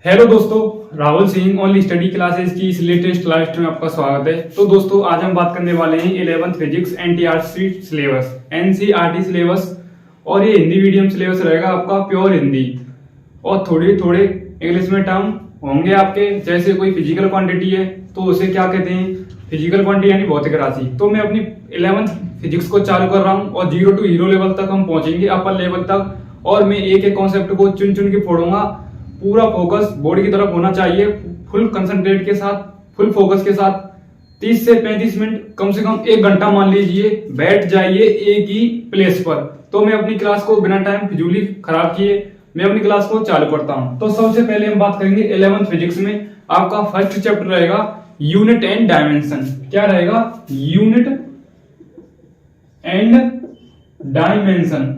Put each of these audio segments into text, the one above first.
Hello दोस्तों, Rahul Singh only study classes की इस लेटेस्ट लाइव में आपका स्वागत है। तो दोस्तों आज हम बात करने वाले हैं 11th physics NTRC syllabus NCERT syllabus. और ये हिंदी मीडियम सिलेबस रहेगा आपका, प्योर हिंदी। और थोड़े थोड़े इंग्लिश में टर्म होंगे आपके, जैसे कोई फिजिकल क्वांटिटी है तो उसे क्या कहते हैं, फिजिकल क्वांटिटी यानी भौतिक राशि। तो मैं अपनी 11th फिजिक्स को चालू कर रहा हूँ और 0 to हीरो लेवल तक हम पहुंचेंगे, अपर लेवल तक। और मैं एक एक कॉन्सेप्ट को चुन चुन के फोड़ूंगा। पूरा फोकस बोर्ड की तरफ होना चाहिए, फुल कंसंट्रेट के साथ, फुल फोकस के साथ। 30 से 35 मिनट, कम से कम 1 घंटा मान लीजिए, बैठ जाइए एक ही प्लेस पर। तो मैं अपनी क्लास को बिना टाइम फिजूली खराब किए मैं अपनी क्लास को चालू करता हूं। तो सबसे पहले हम बात करेंगे 11th फिजिक्स में आपका फर्स्ट चैप्टर रहेगा यूनिट एंड डायमेंशन। क्या रहेगा? Unit and dimension.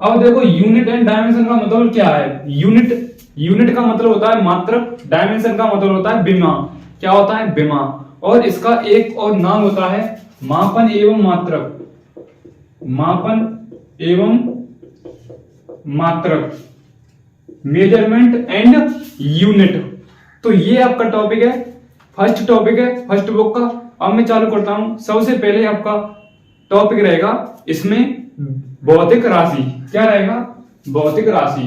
अब देखो, यूनिट एंड डायमेंशन का मतलब क्या है। यूनिट का मतलब होता है मात्रक, डायमेंशन का मतलब होता है विमा। क्या होता है? विमा। और इसका एक और नाम होता है मापन एवं मात्रक। मापन एवं मात्रक, मेजरमेंट एंड यूनिट। तो ये आपका टॉपिक है, फर्स्ट टॉपिक है फर्स्ट बुक का। अब मैं चालू करता हूं। सबसे पहले आपका टॉपिक रहेगा इसमें भौतिक राशि। क्या रहेगा? भौतिक राशि।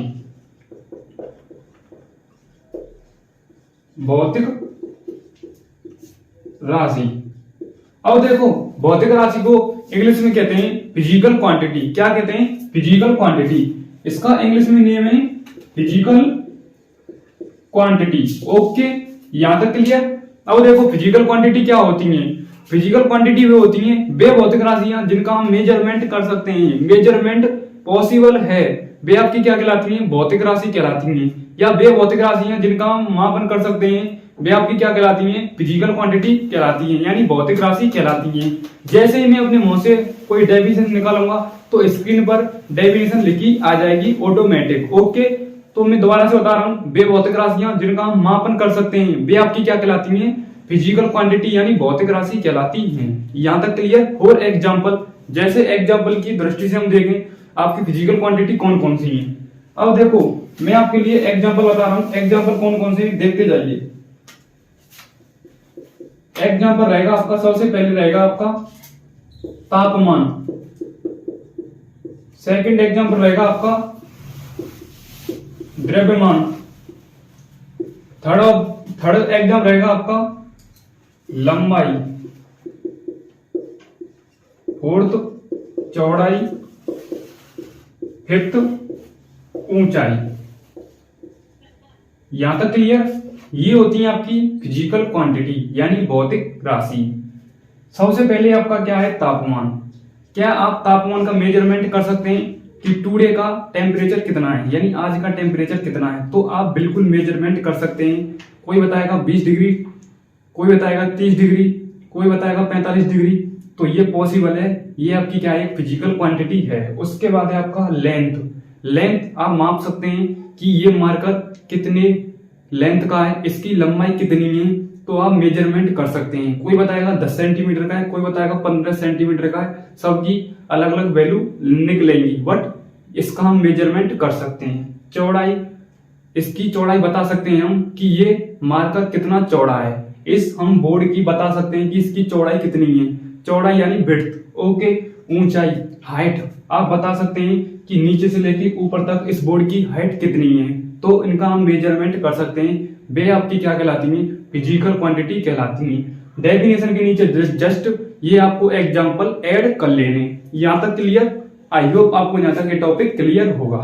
भौतिक राशि। अब देखो, भौतिक राशि को इंग्लिश में कहते हैं फिजिकल क्वांटिटी। क्या कहते हैं? Physical quantity. इसका इंग्लिश में नेम है फिजिकल क्वांटिटी। ओके, यहां तक क्लियर। अब देखो, फिजिकल क्वांटिटी क्या होती है। फिजिकल क्वांटिटी वे होती हैं वे भौतिक राशियां जिनका हम मेजरमेंट कर सकते हैं, मेजरमेंट पॉसिबल है, वे आपकी क्या कहलाती हैं? भौतिक राशि कहलाती हैं। या वे भौतिक राशियां जिनका हम मापन कर सकते हैं, वे आपकी क्या कहलाती हैं? फिजिकल क्वांटिटी कहलाती हैं, यानी भौतिक राशि कहलाती हैं। जैसे ही मैं अपने मुंह से कोई डेफिनेशन निकालूंगा तो स्क्रीन पर डेफिनेशन लिखी आ जाएगी ऑटोमेटिक। ओके, तो मैं दोबारा से बता रहा हूं, वे भौतिक राशियां जिनका हम मापन कर सकते हैं, वे आपकी क्या कहलाती हैं? फिजिकल क्वांटिटी यानी भौतिक राशि कहलाती हैं। यहां तक क्लियर। और एग्जांपल, जैसे एग्जांपल की दृष्टि से हम देखें आपकी फिजिकल क्वांटिटी कौन कौन सी है। अब देखो, मैं आपके लिए एग्जांपल बता रहा हूं, एग्जांपल कौन कौन से देखते जाइए। एग्जांपल रहेगा आपका, सबसे पहले रहेगा आपका तापमान। सेकंड एग्जांपल रहेगा आपका द्रव्यमान। थर्ड एग्जांपल रहेगा आपका लंबाई। फोर्थ चौड़ाई। फिफ्थ ऊंचाई। यहां तक क्लियर। ये होती है आपकी फिजिकल क्वांटिटी यानी भौतिक राशि। सबसे पहले आपका क्या है? तापमान। क्या आप तापमान का मेजरमेंट कर सकते हैं कि टुडे का टेम्परेचर कितना है, यानी आज का टेम्परेचर कितना है? तो आप बिल्कुल मेजरमेंट कर सकते हैं। कोई बताएगा 20 डिग्री, कोई बताएगा 30 डिग्री, कोई बताएगा 45 डिग्री। तो ये पॉसिबल है, ये आपकी क्या है? फिजिकल क्वांटिटी है। उसके बाद है आपका लेंथ। लेंथ आप माप सकते हैं कि ये मार्कर कितने लेंथ का है, इसकी लंबाई कितनी है, तो आप मेजरमेंट कर सकते हैं। कोई बताएगा 10 सेंटीमीटर का है, कोई बताएगा 15 सेंटीमीटर का है। सबकी अलग अलग वैल्यू निकलेंगी, बट इसका हम मेजरमेंट कर सकते हैं। चौड़ाई, इसकी चौड़ाई बता सकते हैं हम कि ये मार्कर कितना चौड़ा है। इस हम बोर्ड की बता सकते हैं कि इसकी चौड़ाई कितनी है, चौड़ाई यानी विड्थ। ओके, ऊंचाई, हाइट आप बता सकते हैं कि नीचे से लेके ऊपर तक इस बोर्ड की हाइट कितनी है, तो इनका हम मेजरमेंट कर सकते हैं। वे आपकी क्या कहलाती हैं? फिजिकल क्वांटिटी कहलाती हैं। डेफिनेशन के नीचे जस्ट ये आपको एग्जांपल ऐड कर लेने। यहां तक क्लियर? आई होप आपको यहां तक ये टॉपिक क्लियर होगा।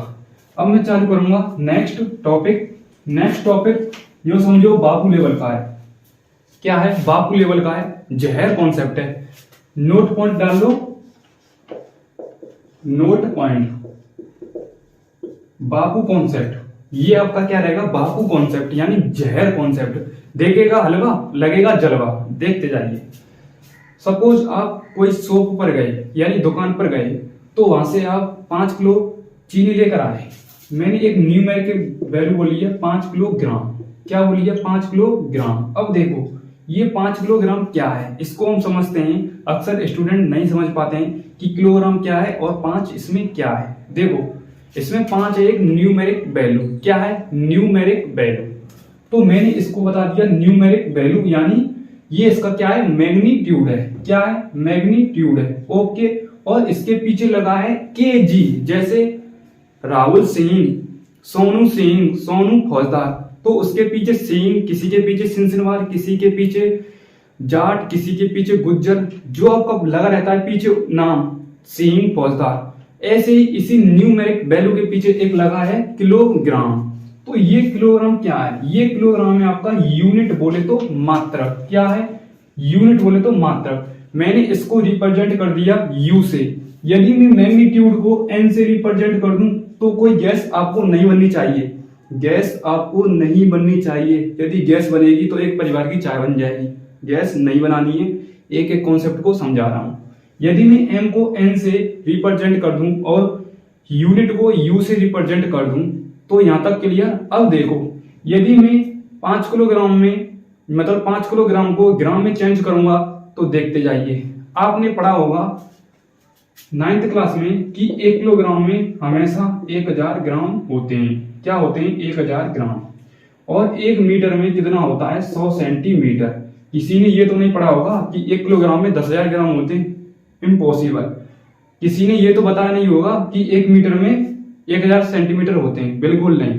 अब मैं चालू करूंगा नेक्स्ट टॉपिक। नेक्स्ट टॉपिक यो समझो बापू लेवल का है। क्या है? बापू लेवल का है, जहर कॉन्सेप्ट है। नोट पॉइंट डाल लो, नोट पॉइंट। बापू कॉन्सेप्ट, ये आपका क्या रहेगा? बापू कॉन्सेप्ट यानी जहर कॉन्सेप्ट। देखेगा हलवा लगेगा जलवा, देखते जाइए। सपोज आप कोई शॉप पर गए यानी दुकान पर गए, तो वहां से आप 5 किलो चीनी लेकर आए। मैंने एक न्यूमेरिकल वैल्यू बोली है 5 किलोग्राम। क्या बोली है? 5 किलोग्राम। अब देखो, ये 5 किलोग्राम क्या है, इसको हम समझते हैं। अक्सर स्टूडेंट नहीं समझ पाते हैं कि किलोग्राम क्या है और 5 इसमें क्या है। देखो, इसमें 5 है एक न्यूमेरिक वैल्यू। क्या है? Numeric value. तो मैंने इसको बता दिया न्यूमेरिक वैल्यू, यानी ये इसका क्या है? मैग्नीट्यूड है। क्या है? मैग्नीट्यूड है। ओके। और इसके पीछे लगा है केजी, जैसे राहुल सिंह, सोनू सिंह, सोनू फौजदार, तो उसके पीछे सिंह, किसी के पीछे सिंसनवार, किसी के पीछे जाट, किसी के पीछे गुज्जर, जो आपका लगा रहता है पीछे नाम सिंह, फौजदार। ऐसे ही इसी न्यूमेरिक वैल्यू के पीछे एक लगा है किलोग्राम। तो ये किलोग्राम क्या है? ये किलोग्राम है आपका यूनिट बोले तो मात्रक। क्या है? यूनिट बोले तो मात्रक। मैंने इसको रिप्रेजेंट कर दिया यू से। यदि मैं मैग्नीट्यूड को एन से रिप्रेजेंट कर दूं तो कोई गैस आपको नहीं बननी चाहिए। गैस आपको नहीं बननी चाहिए। यदि गैस बनेगी तो एक परिवार की चाय बन जाएगी। गैस नहीं बनानी है। एक एक कॉन्सेप्ट को समझा रहा हूं। यदि मैं एम को एन से रिप्रेजेंट कर दूं और यूनिट को यू से रिप्रेजेंट कर दूं तो यहां तक क्लियर। अब देखो, यदि मैं 5 किलोग्राम में मतलब 5 किलोग्राम को ग्राम में चेंज करूंगा तो देखते जाइए। आपने पढ़ा होगा 9th क्लास में कि 1 किलोग्राम में हमेशा 1000 ग्राम होते हैं। क्या होते हैं? 1000 ग्राम। और 1 मीटर में कितना होता है? 100 सेंटीमीटर। किसी ने ये तो नहीं पढ़ा होगा कि 1 किलोग्राम में 10,000 ग्राम होते हैं। इम्पॉसिबल। किसी ने ये तो बताया नहीं होगा कि 1 मीटर में 1000 सेंटीमीटर होते हैं। बिल्कुल नहीं।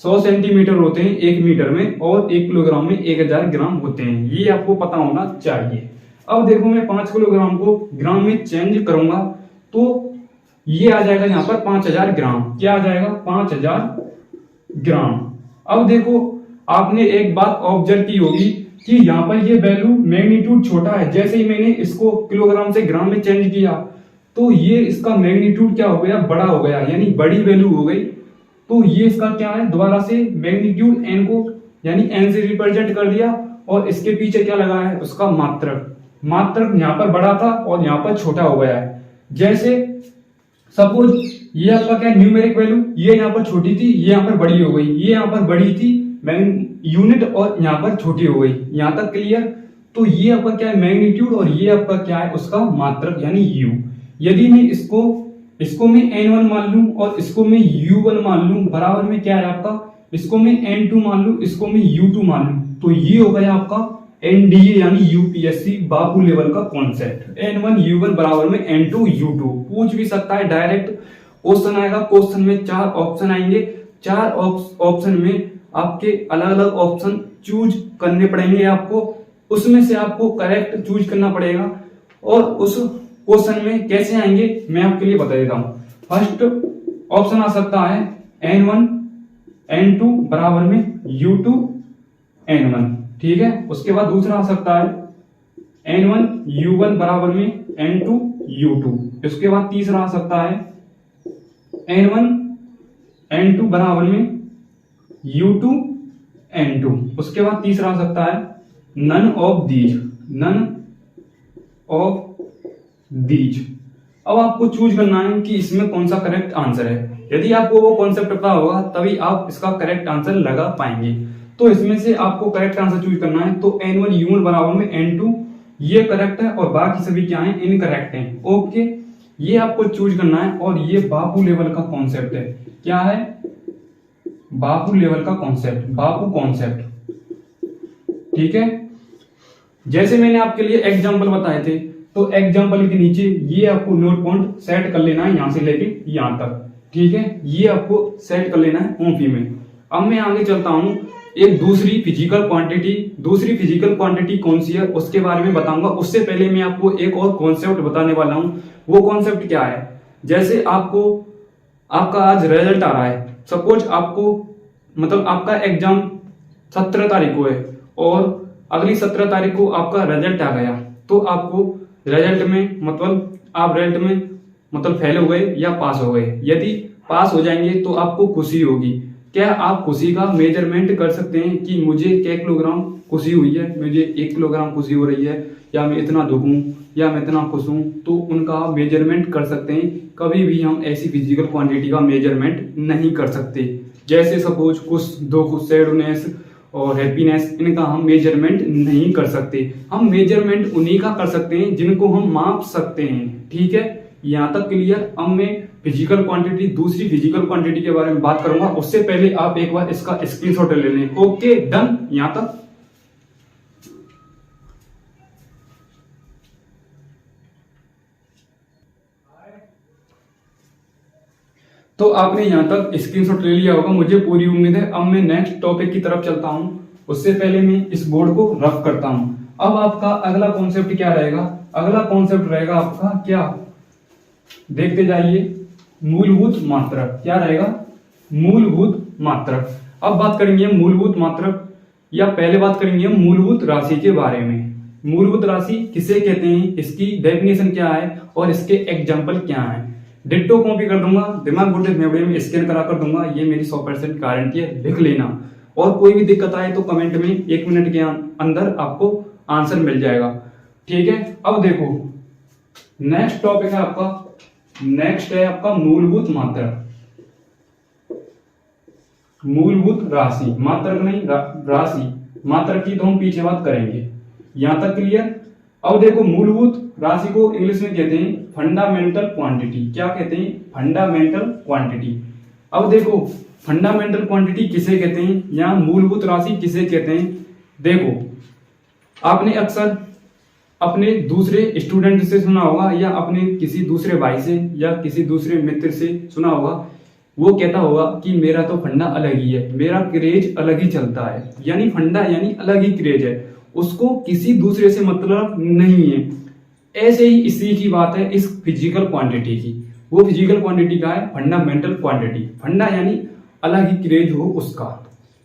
100 सेंटीमीटर होते हैं 1 मीटर में और 1 किलोग्राम में 1000 ग्राम होते हैं। ये आपको पता होना चाहिए। अब देखो, मैं 5 किलोग्राम को ग्राम में चेंज करूंगा तो ये आ जाएगा यहाँ पर 5000 ग्राम। क्या आ जाएगा? 5000 ग्राम। अब देखो, आपने एक बात ऑब्जर्व की होगी कि यहाँ पर ये वैल्यू मैग्नीट्यूड छोटा है। जैसे ही मैंने इसको किलोग्राम से ग्राम में चेंज किया तो ये इसका मैग्नीट्यूड क्या हो गया? बड़ा हो गया, यानी बड़ी वैल्यू हो गई। तो ये इसका क्या है? दोबारा से मैग्नीट्यूड एन को यानी एन से रिप्रेजेंट कर दिया और इसके पीछे क्या लगा है? उसका मात्रक। मात्रक यहाँ पर बड़ा था और यहाँ पर छोटा हो गया है। जैसे सपोज ये आपका क्या? न्यूमेरिक वैल्यू, ये यहाँ पर छोटी थी, ये यहाँ पर बड़ी हो गई। ये यहाँ पर बड़ी थी यूनिट और यहाँ पर छोटी हो गई। यहाँ तक क्लियर? तो ये आपका क्या है? मैग्नीट्यूड। और ये आपका क्या है? उसका मात्रक यानी यू। यदि मैं इसको मैं n1 मान लूं और इसको मैं u1 मान लूं, बराबर में क्या है आपका? इसको मैं n2 मान लूं, इसको मैं u2 मान लूं, तो ये हो गया आपका NDA यानी यूपीएससी बाबू लेवल का कॉन्सेप्ट। n1 u1 बराबर में n2 u2। पूछ भी सकता है, डायरेक्ट क्वेश्चन आएगा। क्वेश्चन में 4 ऑप्शन आएंगे। 4 ऑप्शन में आपके अलग अलग ऑप्शन चूज करने पड़ेंगे आपको। उसमें से आपको करेक्ट चूज करना पड़ेगा। और उस क्वेश्चन में कैसे आएंगे मैं आपके लिए बता देता हूं। फर्स्ट ऑप्शन आ सकता है n1 n2 बराबर में u2 n1। ठीक है। उसके बाद दूसरा आ सकता है n1 u1 बराबर में n2 u2। इसके बाद तीसरा आ सकता है n1 n2 बराबर में u2 n2। उसके बाद तीसरा आ सकता है नन ऑफ दीज। अब आपको चूज करना है कि इसमें कौन सा करेक्ट आंसर है। यदि आपको वो कॉन्सेप्ट पता होगा तभी आप इसका करेक्ट आंसर लगा पाएंगे। तो इसमें से आपको करेक्ट आंसर चूज करना है। तो n1 u1 बराबर में n2 ये करेक्ट है और बाकी सभी क्या है? इनकरेक्ट हैं। ओके, ये आपको चूज करना है। और ये बापू लेवल का कॉन्सेप्ट है। क्या है? बापू लेवल का कॉन्सेप्ट, बापू कॉन्सेप्ट। ठीक है। जैसे मैंने आपके लिए एग्जांपल बताए थे तो एग्जांपल के नीचे ये आपको नोट पॉइंट सेट कर लेना है, यहां से लेके यहां तक। ठीक है, ये आपको सेट कर लेना है कॉपी में। अब मैं आगे चलता हूं। एक दूसरी फिजिकल क्वांटिटी कौन सी है उसके बारे में बताऊंगा। उससे पहले मैं आपको एक और कॉन्सेप्ट बताने वाला हूं। वो कॉन्सेप्ट क्या है? जैसे आपका आज रिजल्ट आ रहा है। सपोज आपको मतलब आपका एग्जाम 17 तारीख को है और अगली 17 तारीख को आपका रिजल्ट आ गया। तो आपको रिजल्ट में आप रिजल्ट में फेल हो गए या पास हो गए। यदि पास हो जाएंगे तो आपको खुशी होगी। क्या आप खुशी का मेजरमेंट कर सकते हैं कि मुझे क्या किलोग्राम खुशी हुई है? मुझे 1 किलोग्राम खुशी हो रही है, या मैं इतना दुख हूं, या मैं इतना खुश हूं? तो उनका मेजरमेंट कर सकते हैं। कभी भी हम ऐसी फिजिकल क्वांटिटी का मेजरमेंट नहीं कर सकते। जैसे सपोज कुछ दुख, सैडनेस और हैप्पीनेस, इनका हम मेजरमेंट नहीं कर सकते। हम मेजरमेंट उन्हीं का कर सकते हैं जिनको हम माप सकते हैं। ठीक है, यहाँ तक क्लियर। अब मैं फिजिकल क्वांटिटी, दूसरी फिजिकल क्वांटिटी के बारे में बात करूंगा, उससे पहले आप एक बार इसका स्क्रीनशॉट ले लें। Okay done. यहाँ तक तो आपने यहाँ तक स्क्रीनशॉट ले लिया होगा, मुझे पूरी उम्मीद है। अब मैं नेक्स्ट टॉपिक की तरफ चलता हूँ, उससे पहले मैं इस बोर्ड को रफ करता हूँ। अब आपका अगला कॉन्सेप्ट क्या रहेगा? अगला कॉन्सेप्ट रहेगा आपका क्या, देखते जाइए, मूलभूत मात्रक। क्या रहेगा? मूलभूत मात्रक। अब बात करेंगे मूलभूत मात्रक, या पहले बात करेंगे मूलभूत राशि के बारे में। मूलभूत राशि किसे कहते हैं, इसकी डेफिनेशन क्या है और इसके एग्जाम्पल क्या है। डिट्टो कॉपी कर दूंगा, दिमाग गुड मेमोरी में स्कैन करा कर दूंगा, ये मेरी 100% गारंटी है, लिख लेना। और कोई भी दिक्कत आए तो कमेंट में 1 मिनट के अंदर आपको आंसर मिल जाएगा, ठीक है। अब देखो नेक्स्ट टॉपिक है आपका, नेक्स्ट है आपका मूलभूत मात्रक, मूलभूत राशि, मात्रक नहीं राशि, मात्रक की तो हम पीछे बात करेंगे। यहां तक क्लियर। अब देखो मूलभूत राशि को इंग्लिश में कहते हैं फंडामेंटल क्वांटिटी। क्या कहते हैं? Fundamental quantity. अब देखो फंडामेंटल क्वांटिटी किसे कहते हैं या मूलभूत राशि किसे कहते हैं। देखो आपने अक्सर अपने दूसरे स्टूडेंट से सुना होगा या अपने किसी दूसरे भाई से या किसी दूसरे मित्र से सुना होगा, वो कहता होगा कि मेरा तो फंडा अलग ही है, मेरा क्रेज अलग ही चलता है। यानी फंडा यानी अलग ही क्रेज है, उसको किसी दूसरे से मतलब नहीं है। ऐसे ही इसी की बात है इस फिजिकल क्वांटिटी की। वो फिजिकल क्वांटिटी का है फंडामेंटल क्वांटिटी। फंडा यानी अलग ही क्रेज हो उसका।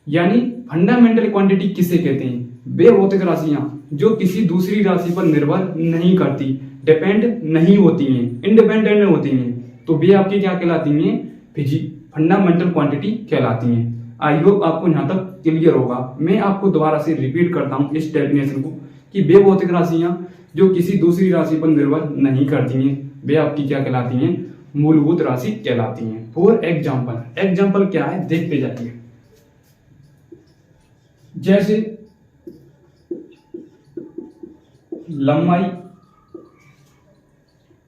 यानी फंडामेंटल क्वांटिटी किसे कहते हैं? वे भौतिक राशियां जो किसी दूसरी राशि पर निर्भर नहीं करती, डिपेंड नहीं होती हैं, इंडिपेंडेंट होती हैं, तो वे आपकी क्या कहलाती हैं? फंडामेंटल क्वांटिटी कहलाती हैं। आई होप आपको यहाँ तक क्लियर होगा। मैं आपको दोबारा से रिपीट करता हूँ इस डेफिनेशन को कि वे भौतिक राशियां जो किसी दूसरी राशि पर निर्भर नहीं करती हैं, वे आपकी क्या कहलाती हैं? मूलभूत राशि कहलाती हैं। फॉर एग्जाम्पल, एग्जाम्पल क्या है देखते जाइए। जैसे लंबाई,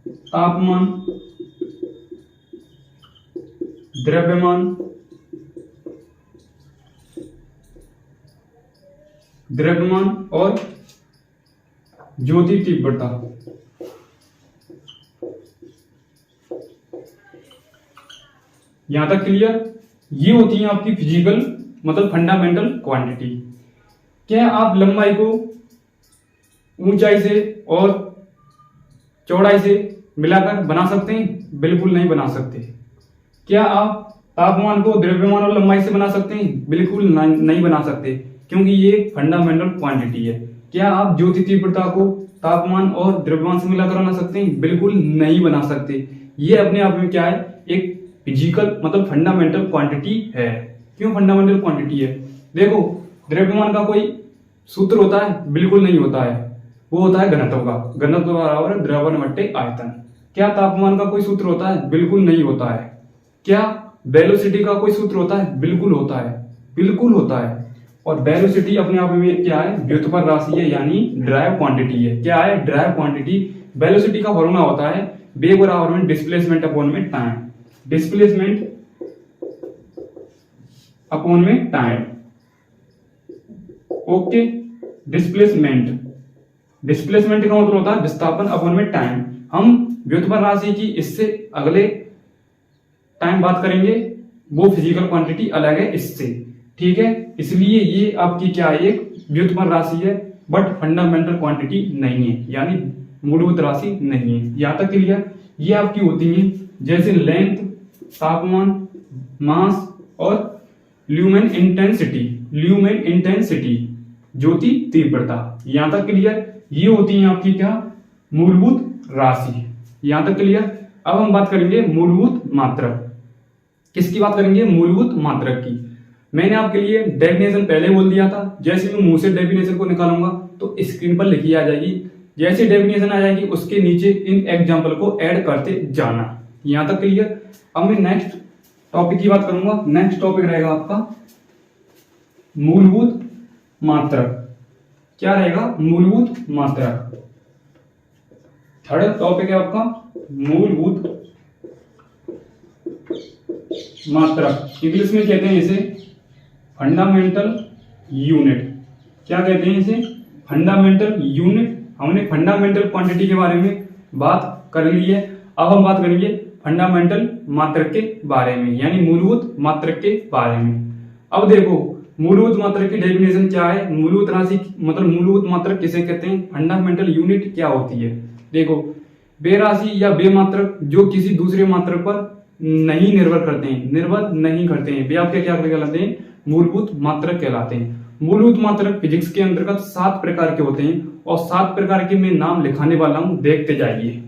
तापमान, द्रव्यमान, और ज्योति तीव्रता। यहां तक क्लियर। ये होती है आपकी फिजिकल मतलब फंडामेंटल क्वांटिटी। क्या आप लंबाई को ऊंचाई से और चौड़ाई से मिलाकर बना सकते हैं? बिल्कुल नहीं बना सकते। क्या आप तापमान को द्रव्यमान और लंबाई से बना सकते हैं? बिल्कुल नहीं बना सकते, क्योंकि ये फिजिकल क्वांटिटी है। क्या आप ज्योति तीव्रता को तापमान और द्रव्यमान से मिलाकर बना सकते हैं? बिल्कुल नहीं बना सकते। ये अपने आप में क्या है? एक फिजिकल मतलब फंडामेंटल क्वांटिटी है। क्यों फंडामेंटल क्वांटिटी है? देखो द्रव्यमान का कोई सूत्र होता है? बिल्कुल नहीं होता है, वो होता है घनत्व का। घनत्व बराबर द्रव्यमान बटे आयतन। क्या तापमान का कोई सूत्र होता है? बिल्कुल नहीं होता है। क्या वेलोसिटी का कोई सूत्र होता है? बिल्कुल होता है, बिल्कुल होता है। और वेलोसिटी अपने आप में क्या है? व्युत्पन्न राशि है, यानी ड्राइव क्वांटिटी है। क्या है? Drive quantity. वेलोसिटी का फॉर्मूला होता है वेग बराबर में डिस्प्लेसमेंट अपॉन में टाइम। डिस्प्लेसमेंट अपॉन में टाइम। ओके, डिस्प्लेसमेंट, डिस्प्लेसमेंट का मतलब होता है विस्थापन अपॉन में टाइम। हम व्युत्पन्न राशि की इससे अगले टाइम बात करेंगे, वो फिजिकल क्वांटिटी अलग है इससे, ठीक है। इसलिए ये आपकी क्या है? एक व्युत्पन्न राशि है, बट फंडामेंटल क्वांटिटी नहीं है, यानी मूलभूत राशि नहीं है। यहां तक क्लियर। ये आपकी होती है जैसे लेंथ, तापमान, मास और ल्यूमेन इंटेंसिटी। ल्यूमेन इंटेंसिटी ज्योति तीव्रता। यहां तक क्लियर। ये होती है आपकी क्या? मूलभूत राशि। यहां तक क्लियर। अब हम बात करेंगे मूलभूत मात्रक। किसकी बात करेंगे? मूलभूत मात्रक की। मैंने आपके लिए डेफिनेशन पहले बोल दिया था, जैसे मैं मुंह से डेफिनेशन को निकालूंगा तो स्क्रीन पर लिखी आ जाएगी। जैसे डेफिनेशन आ जाएगी उसके नीचे इन एग्जाम्पल को ऐड करते जाना। यहां तक क्लियर। अब मैं नेक्स्ट टॉपिक की बात करूंगा। नेक्स्ट टॉपिक रहेगा आपका मूलभूत मात्रक। क्या रहेगा? मूलभूत मात्रक। थर्ड टॉपिक है आपका मूलभूत मात्रक, इंग्लिश में कहते हैं इसे फंडामेंटल यूनिट। क्या कहते हैं इसे? Fundamental unit. हमने फंडामेंटल क्वांटिटी के बारे में बात कर ली है, अब हम बात करेंगे फंडामेंटल मात्रक के बारे में, यानी मूलभूत मात्रक के बारे में। अब देखो मूलभूत मात्रक की डेफिनेशन क्या है, मूलभूत राशि मतलब मूलभूत मात्रक किसे कहते हैं, फंडामेंटल यूनिट क्या होती है। देखो वे राशि या वे मात्रक जो किसी दूसरे मात्रक पर नहीं निर्भर करते हैं, वे आपके क्या कहलाते हैं, मूलभूत मात्रक कहलाते हैं। मूलभूत मात्रक फिजिक्स के अंतर्गत 7 प्रकार के होते हैं और 7 प्रकार के मैं नाम लिखाने वाला हूं, देखते जाइए।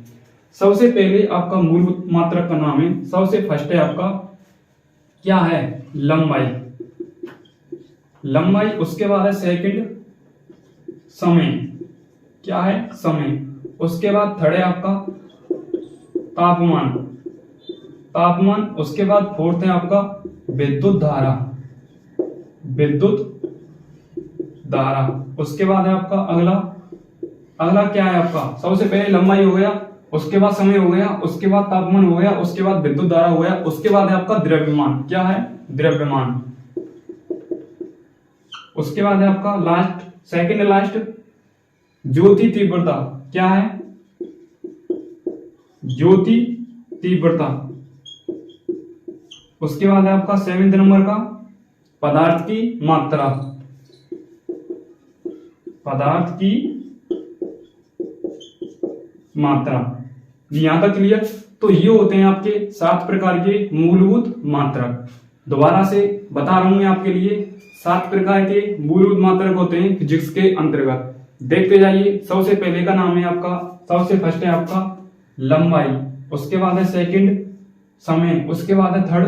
सबसे पहले आपका मूलभूत मात्रक का नाम है, सबसे फर्स्ट है आपका क्या है, लंबाई। उसके बाद है सेकंड समय, क्या है, समय। उसके बाद थर्ड है आपका तापमान। उसके बाद फोर्थ है आपका विद्युत धारा। उसके बाद है आपका अगला क्या है आपका, सबसे पहले लंबाई हो गया, उसके बाद समय हो गया, उसके बाद तापमान हो गया, उसके बाद विद्युत धारा हो गया, उसके बाद है आपका द्रव्यमान। क्या है, द्रव्यमान। उसके बाद है आपका लास्ट ज्योति तीव्रता। क्या है, ज्योति तीव्रता। उसके बाद है आपका 7वें नंबर का पदार्थ की मात्रा। यहां तक क्लियर। तो ये होते हैं आपके 7 प्रकार के मूलभूत मात्रक। दोबारा से बता रहा हूं मैं आपके लिए, 7 प्रकार के मूलभूत मात्रक होते हैं फिजिक्स के अंतर्गत, देखते जाइए। सबसे पहले का नाम है आपका, सबसे फर्स्ट है आपका लंबाई, उसके बाद है सेकंड समय, उसके बाद है थर्ड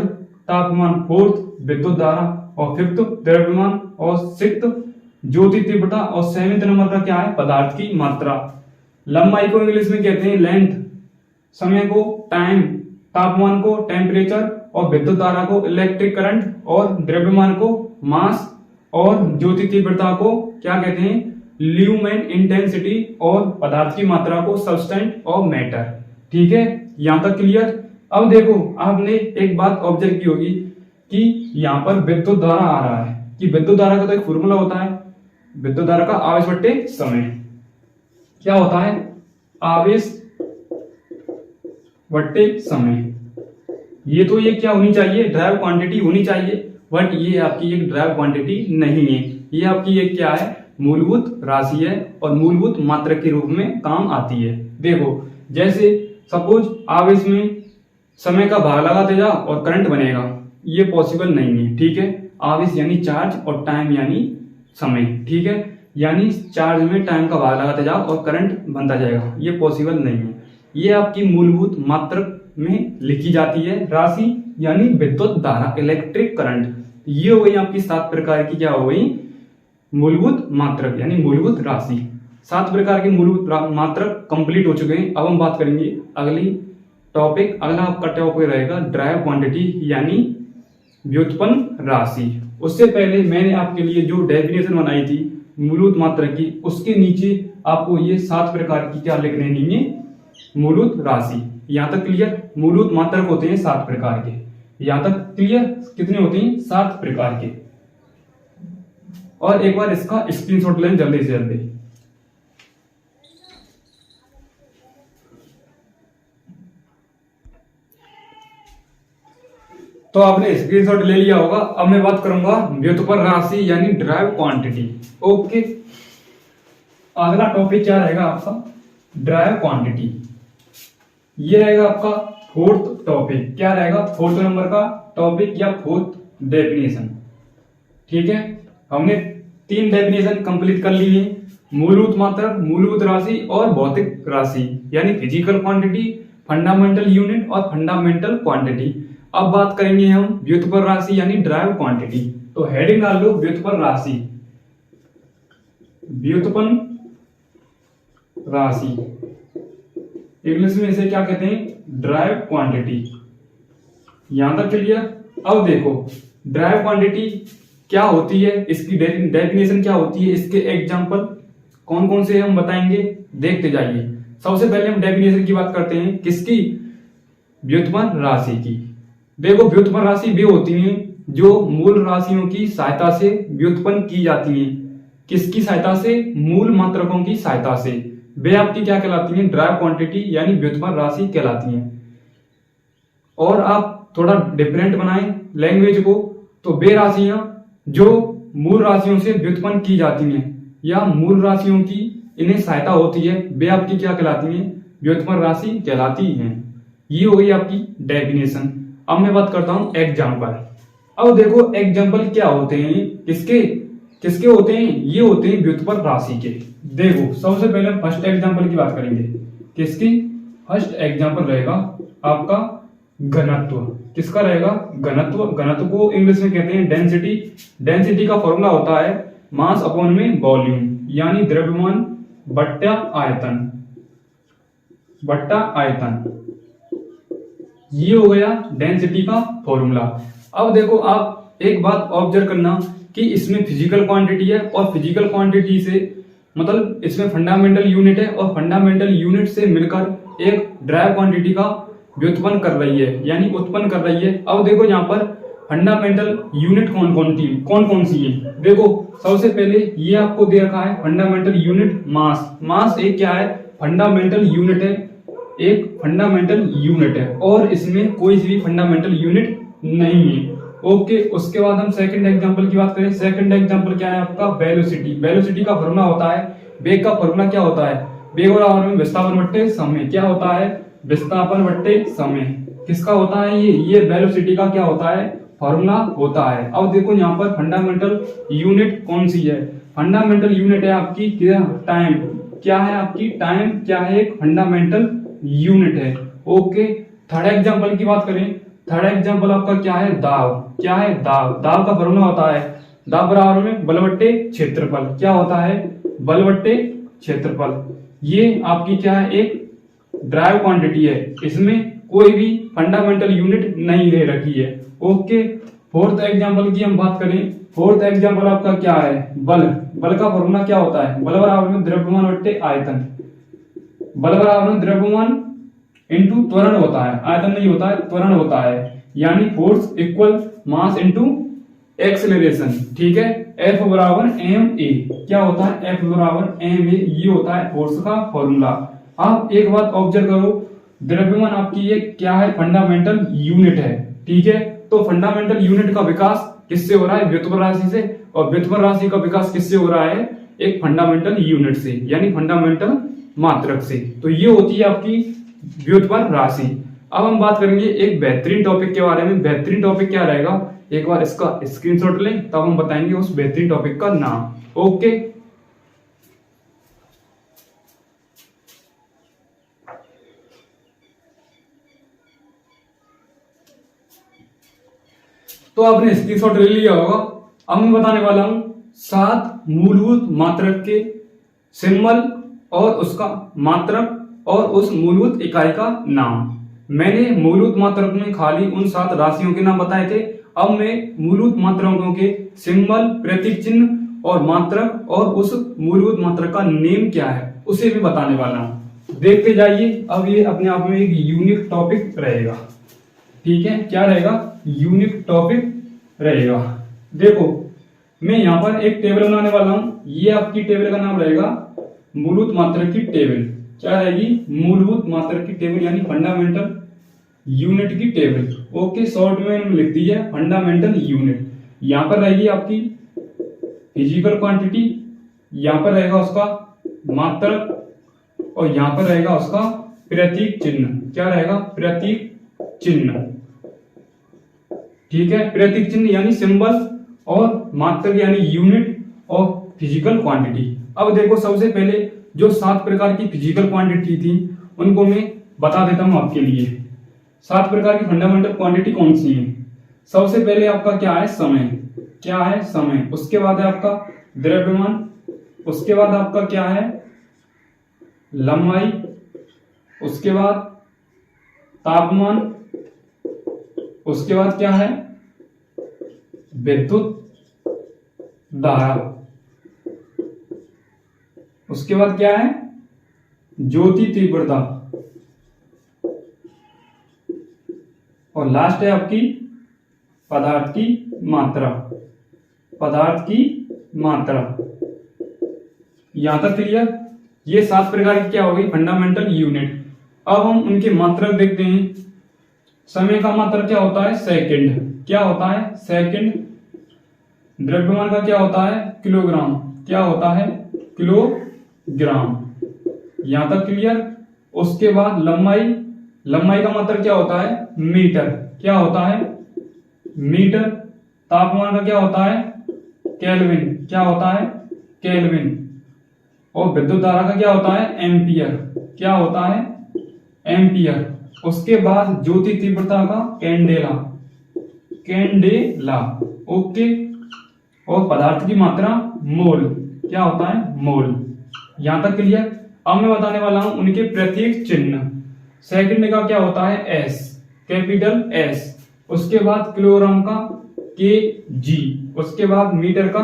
तापमान, फोर्थ विद्युत धारा और फिफ्थ द्रव्यमान और सिक्स्थ ज्योति तीव्रता और 7वें नंबर का क्या है, पदार्थ की मात्रा। लंबाई को इंग्लिश में कहते हैं लेंथ, समय को टाइम, तापमान को टेम्परेचर और विद्युत धारा को इलेक्ट्रिक करंट और द्रव्यमान को मास और ज्योति तीव्रता को क्या कहते हैं, ल्यूमेन इंटेंसिटी और पदार्थ की मात्रा को सब्सटेंस और मैटर। ठीक है, यहां तक क्लियर। अब देखो आपने एक बात ऑब्जर्व की होगी कि यहां पर विद्युत धारा आ रहा है, कि विद्युत धारा का तो एक फॉर्मूला होता है, विद्युत धारा का आवेश बट्टे समय। क्या होता है, आवेश बट्टे समय। ये तो ये क्या होनी चाहिए, ड्राइव क्वांटिटी होनी चाहिए, बट ये आपकी एक ड्राइव क्वांटिटी नहीं है, ये आपकी एक क्या है, मूलभूत राशि है और मूलभूत मात्रक के रूप में काम आती है। देखो जैसे सपोज आवेश में समय का भाग लगाते जाओ और करंट बनेगा, ये पॉसिबल नहीं है। ठीक है, आवेश यानी चार्ज और टाइम यानी समय। ठीक है, यानी चार्ज में टाइम का भाग लगाते जाओ और करंट बनता जाएगा, ये पॉसिबल नहीं है। ये आपकी मूलभूत मात्रक में लिखी जाती है राशि, यानी विद्युत धारा, इलेक्ट्रिक करंट। ये हो गई आपकी 7 प्रकार की क्या हो गई, मूलभूत मात्रक यानी मूलभूत राशि। 7 प्रकार के मूलभूत मात्रक कंप्लीट हो चुके हैं। अब हम बात करेंगे अगला आपका टॉपिक रहेगा ड्राइव क्वांटिटी यानी व्युत्पन्न राशि। उससे पहले मैंने आपके लिए जो डेफिनेशन बनाई थी मूलभूत मात्रक की, उसके नीचे आपको ये 7 प्रकार की क्या लिख लेनी है, मूलभूत राशि। यहां तक क्लियर। मूलभूत मात्रक होते हैं 7 प्रकार के, यहां तक क्लियर। कितने होते हैं, 7 प्रकार के। और एक बार इसका स्क्रीनशॉट लें जल्दी से जल्दी। तो आपने स्क्रीनशॉट ले लिया होगा। अब मैं बात करूंगा व्युत्पन्न राशि यानी ड्राइव क्वांटिटी। ओके, अगला टॉपिक क्या रहेगा आपका, ड्राइव क्वांटिटी। ये रहेगा आपका 4th टॉपिक। क्या रहेगा, 4th नंबर का टॉपिक या 4th डेफिनेशन। ठीक है, हमने 3 डेफिनेशन कंप्लीट कर ली है, मूलभूत मात्रक, मूलभूत राशि और भौतिक राशि यानी फिजिकल क्वांटिटी, फंडामेंटल यूनिट और फंडामेंटल क्वांटिटी। अब बात करेंगे हम व्युत्पन्न राशि यानी ड्राइव क्वांटिटी। तो हेडिंग डाल लो व्युत्पन्न राशि। व्युत्पन्न राशि इंग्लिश में इसे क्या कहते हैं, ड्राइव क्वांटिटी। यहां तक क्लियर। अब देखो ड्राइव क्वांटिटी क्या होती है, इसकी डेफिनेशन क्या होती है, इसके एग्जांपल कौन कौन से हम बताएंगे, देखते जाइए। सबसे पहले हम डेफिनेशन की बात करते हैं, किसकी? व्युत्पन्न राशि की। देखो, व्युत्पन्न राशि वे होती हैं जो मूल राशियों की सहायता से व्युत्पन्न की जाती हैं। किसकी सहायता से? मूल मात्रकों की सहायता से। वे आपकी क्या कहलाती हैं? ड्राइव क्वांटिटी यानी व्युत्पन्न राशि कहलाती हैं। और आप थोड़ा डिफरेंट बनाएं लैंग्वेज को, तो वे राशियां जो मूल राशियों से व्युत्पन्न की जाती हैं या मूल राशियों की इन्हें सहायता होती है, वे आपकी क्या कहलाती हैं? व्युत्पन्न राशि कहलाती हैं। ये हो गई आपकी डेफिनेशन। अब मैं बात करता हूं एग्जाम्पल। अब देखो, एग्जाम्पल क्या होते हैं, किसके किसके होते हैं? ये होते हैं व्युत्पन्न राशि के। देखो, सबसे पहले फर्स्ट एग्जाम्पल की बात करेंगे। किसकी? फर्स्ट एग्जाम्पल रहेगा आपका घनत्व। किसका रहेगा? घनत्व। घनत्व को इंग्लिश में कहते हैं डेंसिटी। डेंसिटी का फॉर्मूला होता है मास अपॉन में वॉल्यूम, यानी द्रव्यमान बट्टा आयतन। ये हो गया डेंसिटी का फॉर्मूला। अब देखो, आप एक बात ऑब्जर्व करना कि इसमें फिजिकल क्वांटिटी है और फिजिकल क्वांटिटी से मतलब इसमें फंडामेंटल यूनिट है और फंडामेंटल यूनिट से मिलकर एक ड्राइव क्वांटिटी का व्युत्पन्न कर रही है, यानी उत्पन्न कर रही है। अब देखो, यहाँ पर फंडामेंटल यूनिट कौन कौन सी है? देखो, सबसे पहले ये आपको दे रखा है फंडामेंटल यूनिट मास। मास एक क्या है? फंडामेंटल यूनिट है, एक फंडामेंटल यूनिट है और इसमें कोई भी फंडामेंटल यूनिट नहीं है। ओके, उसके बाद हम सेकंड एग्जांपल की बात करें। सेकंड एग्जांपल क्या है आपका? वेलोसिटी। वेलोसिटी का फॉर्मूला होता है, वेग का फॉर्मूला क्या होता है? वेग बराबर में विस्थापन बट्टे समय। क्या होता है? विस्थापन बट्टे समय। किसका होता है ये वेलोसिटी का क्या होता है? फॉर्मूला होता है। अब देखो, यहाँ पर फंडामेंटल यूनिट कौन सी है? फंडामेंटल यूनिट है आपकी क्या? टाइम। क्या है आपकी? टाइम क्या है? एक फंडामेंटल यूनिट है। ओके, थर्ड एग्जांपल की बात करें। थर्ड एग्जांपल आपका क्या है? दाब। क्या है? दाब। दाब का फॉर्मूला होता है दाब बराबर में बल बट्टे क्षेत्रफल। क्या होता है? बल बट्टे क्षेत्रफल। ये आपकी क्या है? एक ड्राइव क्वांटिटी है, इसमें कोई भी फंडामेंटल यूनिट नहीं दे रखी है। ओके, फोर्थ एग्जांपल की हम बात करें। फोर्थ एग्जांपल आपका क्या है? बल। बल का फॉर्मूला क्या होता है? बल बराबर में द्रव्यमान बट्टे आयतन। बल बराबर में द्रव्यमान इंटू त्वरण होता है, आयतन नहीं होता है, त्वरण होता है, यानी force equal mass into acceleration. ठीक है, F बराबर ma। क्या होता है? F बराबर ma। ये होता है फोर्स का फॉर्मूला। आप एक बात ऑब्जर्व करो, द्रव्यमान आपकी ये क्या है? फंडामेंटल यूनिट है। ठीक है, तो फंडामेंटल यूनिट का विकास किससे हो रहा है? व्युत्पन्न राशि से। और व्युत्पन्न राशि का विकास किससे हो रहा है? एक फंडामेंटल यूनिट से, यानी फंडामेंटल मात्रक से। तो ये होती है आपकी व्युत्पन्न राशि। अब हम बात करेंगे एक बेहतरीन टॉपिक के बारे में। बेहतरीन टॉपिक क्या रहेगा? एक बार इसका स्क्रीनशॉट लें, तब हम बताएंगे उस बेहतरीन टॉपिक का नाम। ओके, तो आपने स्क्रीनशॉट ले लिया होगा। अब मैं बताने वाला हूं 7 मूलभूत मात्रक के सिंबल और उसका मात्रक और उस मूलभूत इकाई का नाम। मैंने मूलभूत मात्रक में खाली उन 7 राशियों के नाम बताए थे। अब मैं मूलभूत मात्रकों के सिंबल, प्रतीक चिन्ह और मात्रक और उस मूलभूत मात्रक का नेम क्या है उसे भी बताने वाला हूं। देखते जाइए। अब ये अपने आप में एक यूनिक टॉपिक रहेगा। ठीक है, क्या रहेगा? यूनिक टॉपिक रहेगा। देखो, मैं यहाँ पर एक टेबल बनाने वाला हूं। ये आपकी टेबल का नाम रहेगा मूलभूत मात्रक की टेबल। क्या रहेगी? मूलभूत मात्रक की टेबल, यानी फंडामेंटल यूनिट की टेबल। ओके, शॉर्ट में लिख दी है फंडामेंटल यूनिट। यहां पर रहेगी आपकी फिजिकल क्वांटिटी, यहां पर रहेगा उसका मात्रक और यहां पर रहेगा उसका प्रतीक चिन्ह। क्या रहेगा? प्रतीक चिन्ह। ठीक है, प्रतीक चिन्ह यानी सिंबल और मात्रक यानी यूनिट और फिजिकल क्वांटिटी। अब देखो, सबसे पहले जो 7 प्रकार की फिजिकल क्वांटिटी थी उनको मैं बता देता हूं आपके लिए। 7 प्रकार की फंडामेंटल क्वांटिटी कौन सी है? सबसे पहले आपका क्या है? समय। क्या है? समय। उसके बाद है आपका द्रव्यमान। उसके बाद आपका क्या है? लंबाई। उसके बाद तापमान। उसके बाद क्या है? विद्युत धारा। उसके बाद क्या है? ज्योति तीव्रता, और लास्ट है आपकी पदार्थ की मात्रा, पदार्थ की मात्रा। यहां तक क्लियर। ये 7 प्रकार की क्या हो गई फंडामेंटल यूनिट। अब हम उनके मात्रक देखते हैं। समय का मात्रक क्या होता है सेकंड, क्या होता है सेकंड। द्रव्यमान का क्या होता है किलोग्राम, क्या होता है किलोग्राम। यहां तक क्लियर। उसके बाद लंबाई, लंबाई का मात्रक क्या होता है मीटर, क्या होता है मीटर। तापमान का क्या होता है केल्विन, क्या होता है केल्विन। और विद्युत धारा का क्या होता है एम्पियर, क्या होता है एम्पियर। उसके बाद ज्योति तीव्रता का कैंडेला, कैंडेला, ओके। और पदार्थ की मात्रा मोल, क्या होता है मोल। यहां तक क्लियर। अब मैं बताने वाला हूं उनके प्रतीक चिन्ह। सेकंड का क्या होता है एस, कैपिटल एस। उसके बाद किलोग्राम का के जी, उसके बाद मीटर का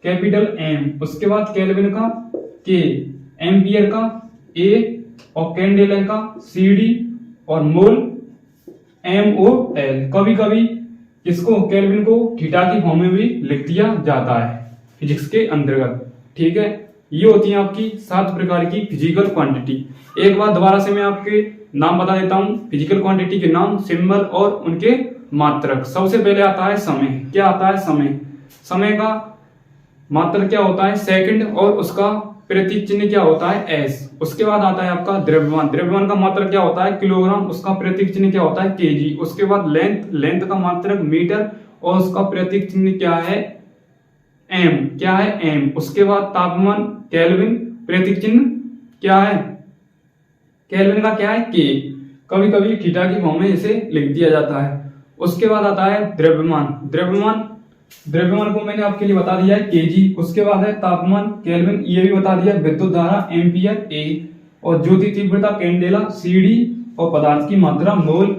कैपिटल एम, उसके बाद केल्विन का के, एम्पियर का ए, और कैंडेला का सीडी, और मोल MOL। कभी कभी इसको केल्विन को थीटा की फॉर्म में भी लिख दिया जाता है फिजिक्स के अंतर्गत, ठीक है। ये होती है आपकी 7 प्रकार की फिजिकल क्वांटिटी। एक बार दोबारा से मैं आपके नाम बता देता हूं फिजिकल क्वांटिटी के नाम, सिंबल और उनके मात्रक। सबसे पहले आता है समय, क्या आता है समय। समय का मात्रक क्या होता है सेकंड, और उसका प्रतीक चिन्ह क्या होता है एस। उसके बाद आता है आपका द्रव्यमान, द्रव्यमान का मात्रक क्या होता है किलोग्राम, उसका प्रतीक चिन्ह क्या होता है केजी। उसके बाद लेंथ, लेंथ का मात्रक मीटर, और उसका प्रतीक चिन्ह क्या है एम, क्या है एम। उसके बाद तापमान केल्विन, प्रतीक चिन्ह क्या है केल्विन का क्या है के। कभी कभी थीटा की फॉर्म में इसे लिख दिया जाता है। उसके बाद आता है द्रव्यमान, द्रव्यमान, द्रव्यमान को मैंने आपके लिए बता दिया है केजी। उसके बाद है तापमान केल्विन, ये भी बता दिया। विद्युत धारा एम्पियर ए, और ज्योति तीव्रता कैंडेला सीडी, और पदार्थ की मात्रा मोल।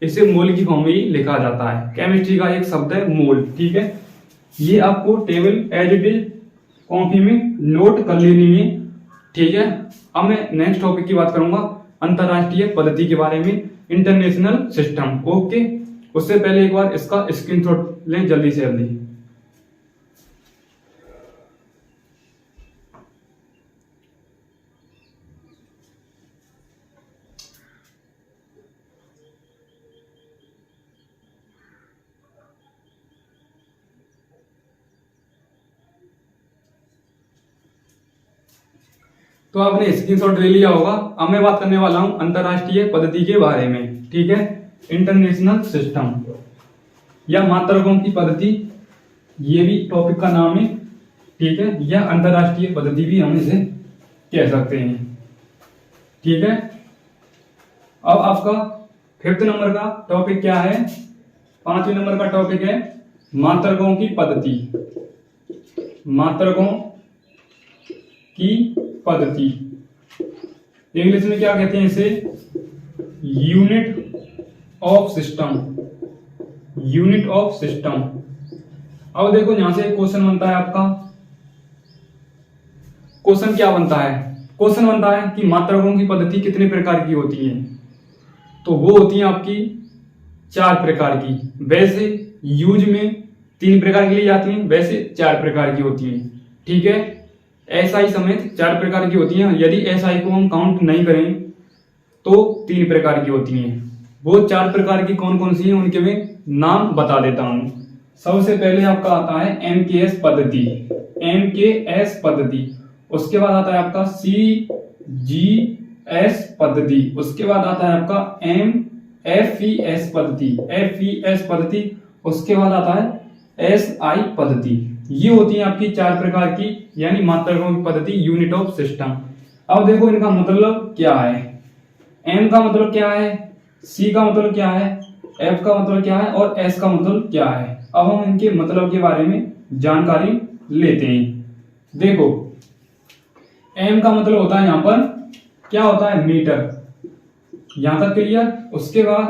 इसे मोल की फॉर्म में ही लिखा जाता है। केमिस्ट्री का एक शब्द है मोल, ठीक है। ये आपको table as it is copy में नोट कर लेनी है, ठीक है। अब मैं नेक्स्ट टॉपिक की बात करूंगा अंतरराष्ट्रीय पद्धति के बारे में, इंटरनेशनल सिस्टम, ओके। उससे पहले एक बार इसका स्क्रीनशॉट लें जल्दी से जल्दी। तो आपने स्क्रीनशॉट ले लिया होगा। अब मैं बात करने वाला हूं अंतरराष्ट्रीय पद्धति के बारे में, ठीक है। इंटरनेशनल सिस्टम या मात्रकों की पद्धति, ये भी टॉपिक का नाम है, ठीक है। या अंतरराष्ट्रीय पद्धति भी हम इसे कह सकते हैं, ठीक है। अब आपका 5th नंबर का टॉपिक क्या है, 5वें नंबर का टॉपिक है मात्रकों की पद्धति, मात्रकों की पद्धति। इंग्लिश में क्या कहते हैं इसे, unit of system, unit of system. अब देखो यहां से क्वेश्चन बनता है आपका, क्वेश्चन क्या बनता है, क्वेश्चन बनता है कि मात्रकों की पद्धति कितने प्रकार की होती है। तो वो होती है आपकी 4 प्रकार की। वैसे यूज में 3 प्रकार की ली जाती हैं, वैसे 4 प्रकार की होती हैं, ठीक है। एसआई समेत 4 प्रकार की होती हैं। यदि एसआई को हम काउंट नहीं करें तो 3 प्रकार की होती हैं। वो 4 प्रकार की कौन कौन सी हैं उनके मैं नाम बता देता हूं। सबसे पहले आपका आता है एमकेएस पद्धति, एमकेएस पद्धति। उसके बाद आता है आपका सीजीएस पद्धति। उसके बाद आता है आपका एमएफईएस पद्धति, एफईएस पद्धति। उसके बाद आता है एसआई पद्धति। ये होती है आपकी 4 प्रकार की यानी मात्रकों की पद्धति, यूनिट ऑफ सिस्टम। अब देखो इनका मतलब क्या है, एम का मतलब क्या है, सी का मतलब क्या है, एफ का मतलब क्या है और एस का मतलब क्या है। अब हम इनके मतलब के बारे में जानकारी लेते हैं। देखो एम का मतलब होता है यहां पर क्या होता है मीटर, यहां तक क्लियर। उसके बाद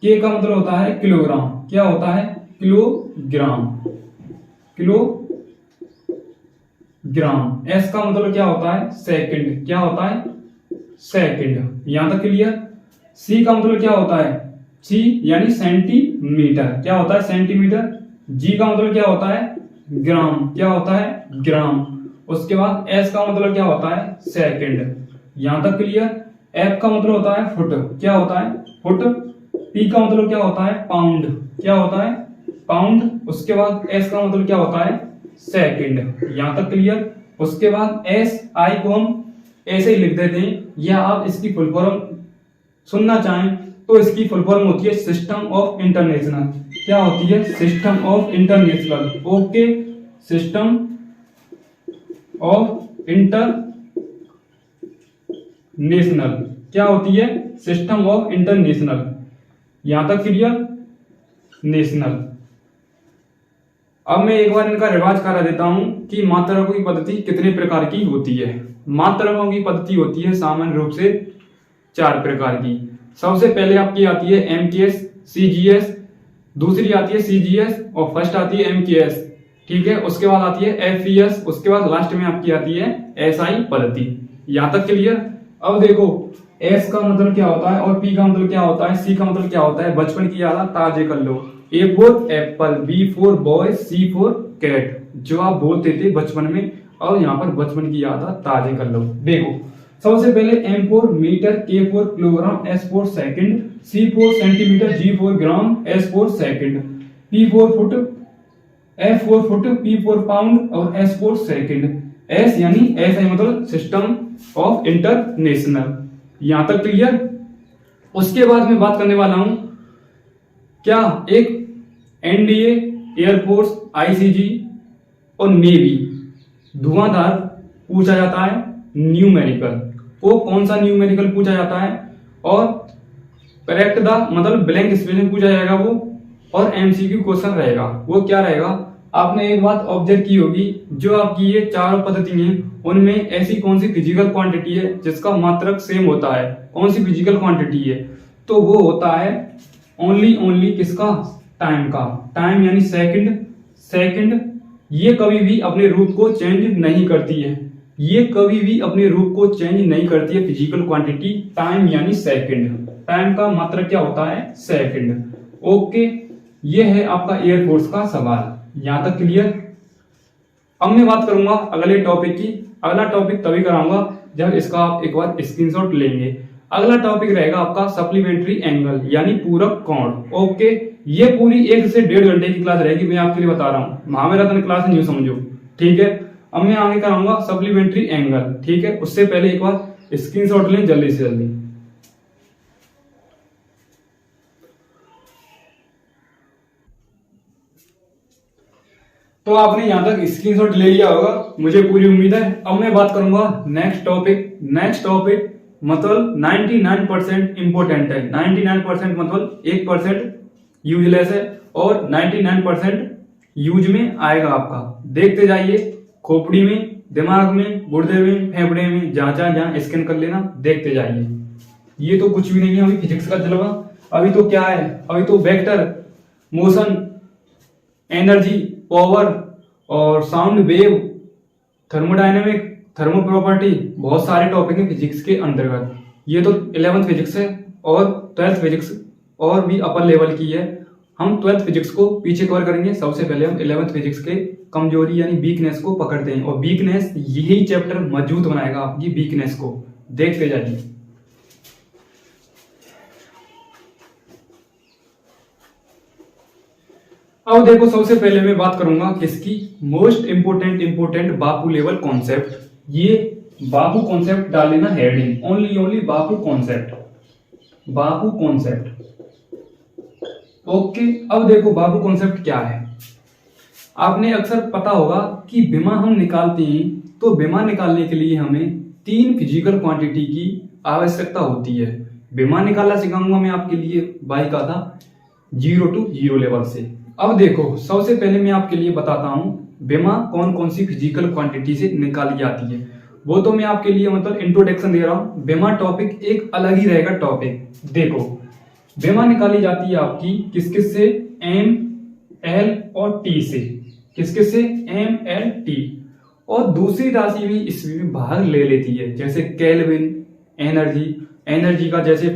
के का मतलब होता है किलोग्राम, क्या होता है किलोग्राम, किलोग्राम। एस का मतलब क्या होता है सेकंड, क्या होता है सेकंड। यहां तक क्लियर। सी का मतलब क्या होता है, सी यानी सेंटीमीटर, क्या होता है सेंटीमीटर। जी का मतलब क्या होता है ग्राम, क्या होता है ग्राम। उसके बाद एस का मतलब क्या होता है सेकंड। यहां तक क्लियर। एफ का मतलब होता है फुट, क्या होता है फुट। पी का मतलब क्या होता है पाउंड, क्या होता है पाउंड। उसके बाद एस का मतलब क्या होता है सेकंड। यहां तक क्लियर। उसके बाद एस आई को हम ऐसे ही लिख देते हैं, या आप इसकी फुल फॉर्म सुनना चाहें तो इसकी फुल फॉर्म होती है सिस्टम ऑफ इंटरनेशनल। क्या होती है system of international. Okay, system of international क्या होती है सिस्टम ऑफ इंटरनेशनल। यहां तक क्लियर नेशनल। अब मैं एक बार इनका रिवाज करा देता हूं कि मात्रकों की पद्धति कितने प्रकार की होती है। मात्रकों की पद्धति होती है सामान्य रूप से 4 प्रकार की। सबसे पहले आपकी आती है एमकेएस, सीजीएस, दूसरी आती है सीजीएस और फर्स्ट आती है एमकेएस। ठीक है, उसके बाद आती है एफपीएस, उसके बाद लास्ट में आपकी आती है एसआई पद्धति। यहां तक क्लियर। अब देखो एस का मतलब क्या होता है और पी का मतलब क्या होता है, सी का मतलब क्या होता है, बचपन की याद ताजे कर लो। A for apple, B for boy, C for cat, जो आप बोलते थे बचपन में, और यहाँ पर बचपन की याद ताजे कर लो। देखो सबसे पहले M for metre, K for kilogram, S for second, C for centimetre, G for gram, S for second, P for foot, F for foot, P for pound और एस फॉर सेकंड। एस यानी S है मतलब system of international. यहां तक clear. उसके बाद मैं बात करने वाला हूं क्या एक एनडीए, एयरफोर्स, आईसीजी और नेवी धुआंधार पूछा जाता है न्यूमेरिकल। वो कौन सा न्यूमेरिकल पूछा जाता है, और करेक्ट द मतलब ब्लैंक स्पेस में पूछा जाएगा वो, और एमसीक्यू क्वेश्चन रहेगा। वो क्या रहेगा, आपने एक बात ऑब्जर्व की होगी, जो आपकी ये चारों पद्धति हैं उनमें ऐसी कौन सी फिजिकल क्वांटिटी है जिसका मात्रक सेम होता है, कौन सी फिजिकल क्वांटिटी है, तो वो होता है ओनली किसका टाइम का। टाइम यानी सेकंड ये कभी भी अपने रूप को चेंज नहीं करती है, ये कभी भी अपने रूप को चेंज नहीं करती है फिजिकल क्वांटिटी टाइम यानी सेकंड। टाइम का मात्रक क्या होता है सेकंड। ओके, ये है आपका एयरफोर्स का सवाल। यहां तक क्लियर। अब मैं बात करूंगा अगले टॉपिक की। अगला टॉपिक तभी कराऊंगा जब इसका आप एक बार स्क्रीनशॉट लेंगे। अगला टॉपिक रहेगा आपका सप्लीमेंट्री एंगल यानी पूरक कोण। ओके, ये पूरी 1 से 1.5 घंटे की क्लास रहेगी, मैं आपके लिए बता रहा हूं। महावीरतन क्लास न्यू समझो, ठीक है। अब मैं आगे कराऊंगा सप्लीमेंट्री एंगल, ठीक है। उससे पहले एक बार स्क्रीनशॉट लें जल्दी से जल्दी। तो आपने यहां तक स्क्रीनशॉट ले लिया होगा, मुझे पूरी उम्मीद है। अब मैं बात करूंगा नेक्स्ट टॉपिक मतलब 99% इंपोर्टेंट है। 99% मतलब 1% यूजलेस है और 99% यूज में आएगा आपका। देखते जाइए, खोपड़ी में, दिमाग में, गुर्दे में, फेफड़े में, जहां स्कैन कर लेना, देखते जाइए। ये तो कुछ भी नहीं है अभी फिजिक्स का जलवा। अभी तो क्या है, अभी तो वेक्टर, मोशन, एनर्जी, पावर और sound wave, thermodynamic, thermo property, बहुत सारे टॉपिक हैं फिजिक्स के अंतर्गत। ये तो 11th फिजिक्स है और 12th फिजिक्स और भी अपर लेवल की है। हम 12th फिजिक्स को पीछे कवर करेंगे। सबसे पहले हम 11th फिजिक्स के कमजोरी यानी वीकनेस को पकड़ते हैं, और वीकनेस यही चैप्टर मजबूत बनाएगा आपकी वीकनेस को। देखते जाइए। अब देखो, सबसे पहले मैं बात करूंगा किसकी, मोस्ट इंपोर्टेंट बापू लेवल कॉन्सेप्ट। ये बापू कॉन्सेप्ट डाल लेना हेडिंग, ओनली बापू कॉन्सेप्ट। ओके, अब देखो बापू कॉन्सेप्ट क्या है। आपने अक्सर पता होगा कि विमा हम निकालते हैं, तो विमा निकालने के लिए हमें 3 फिजिकल क्वांटिटी की आवश्यकता होती है। विमा निकालना सिखाऊंगा मैं आपके लिए बाई का था 0 to 0 लेवल से। अब देखो, सबसे पहले मैं आपके लिए बताता हूं विमा कौन कौन सी फिजिकल क्वांटिटी से निकाली जाती है। वो तो मैं आपके लिए मतलब इंट्रोडक्शन दे रहा हूं। विमा टॉपिक एक अलग ही रहेगा टॉपिक। देखो, विमा निकाली जाती है आपकी किस किस से, एम, एल और टी से। किस किस से, एम, एल, टी। और दूसरी राशि भी इसमें भाग ले लेती है, जैसे केल्विन, एनर्जी, एनर्जी का जैसे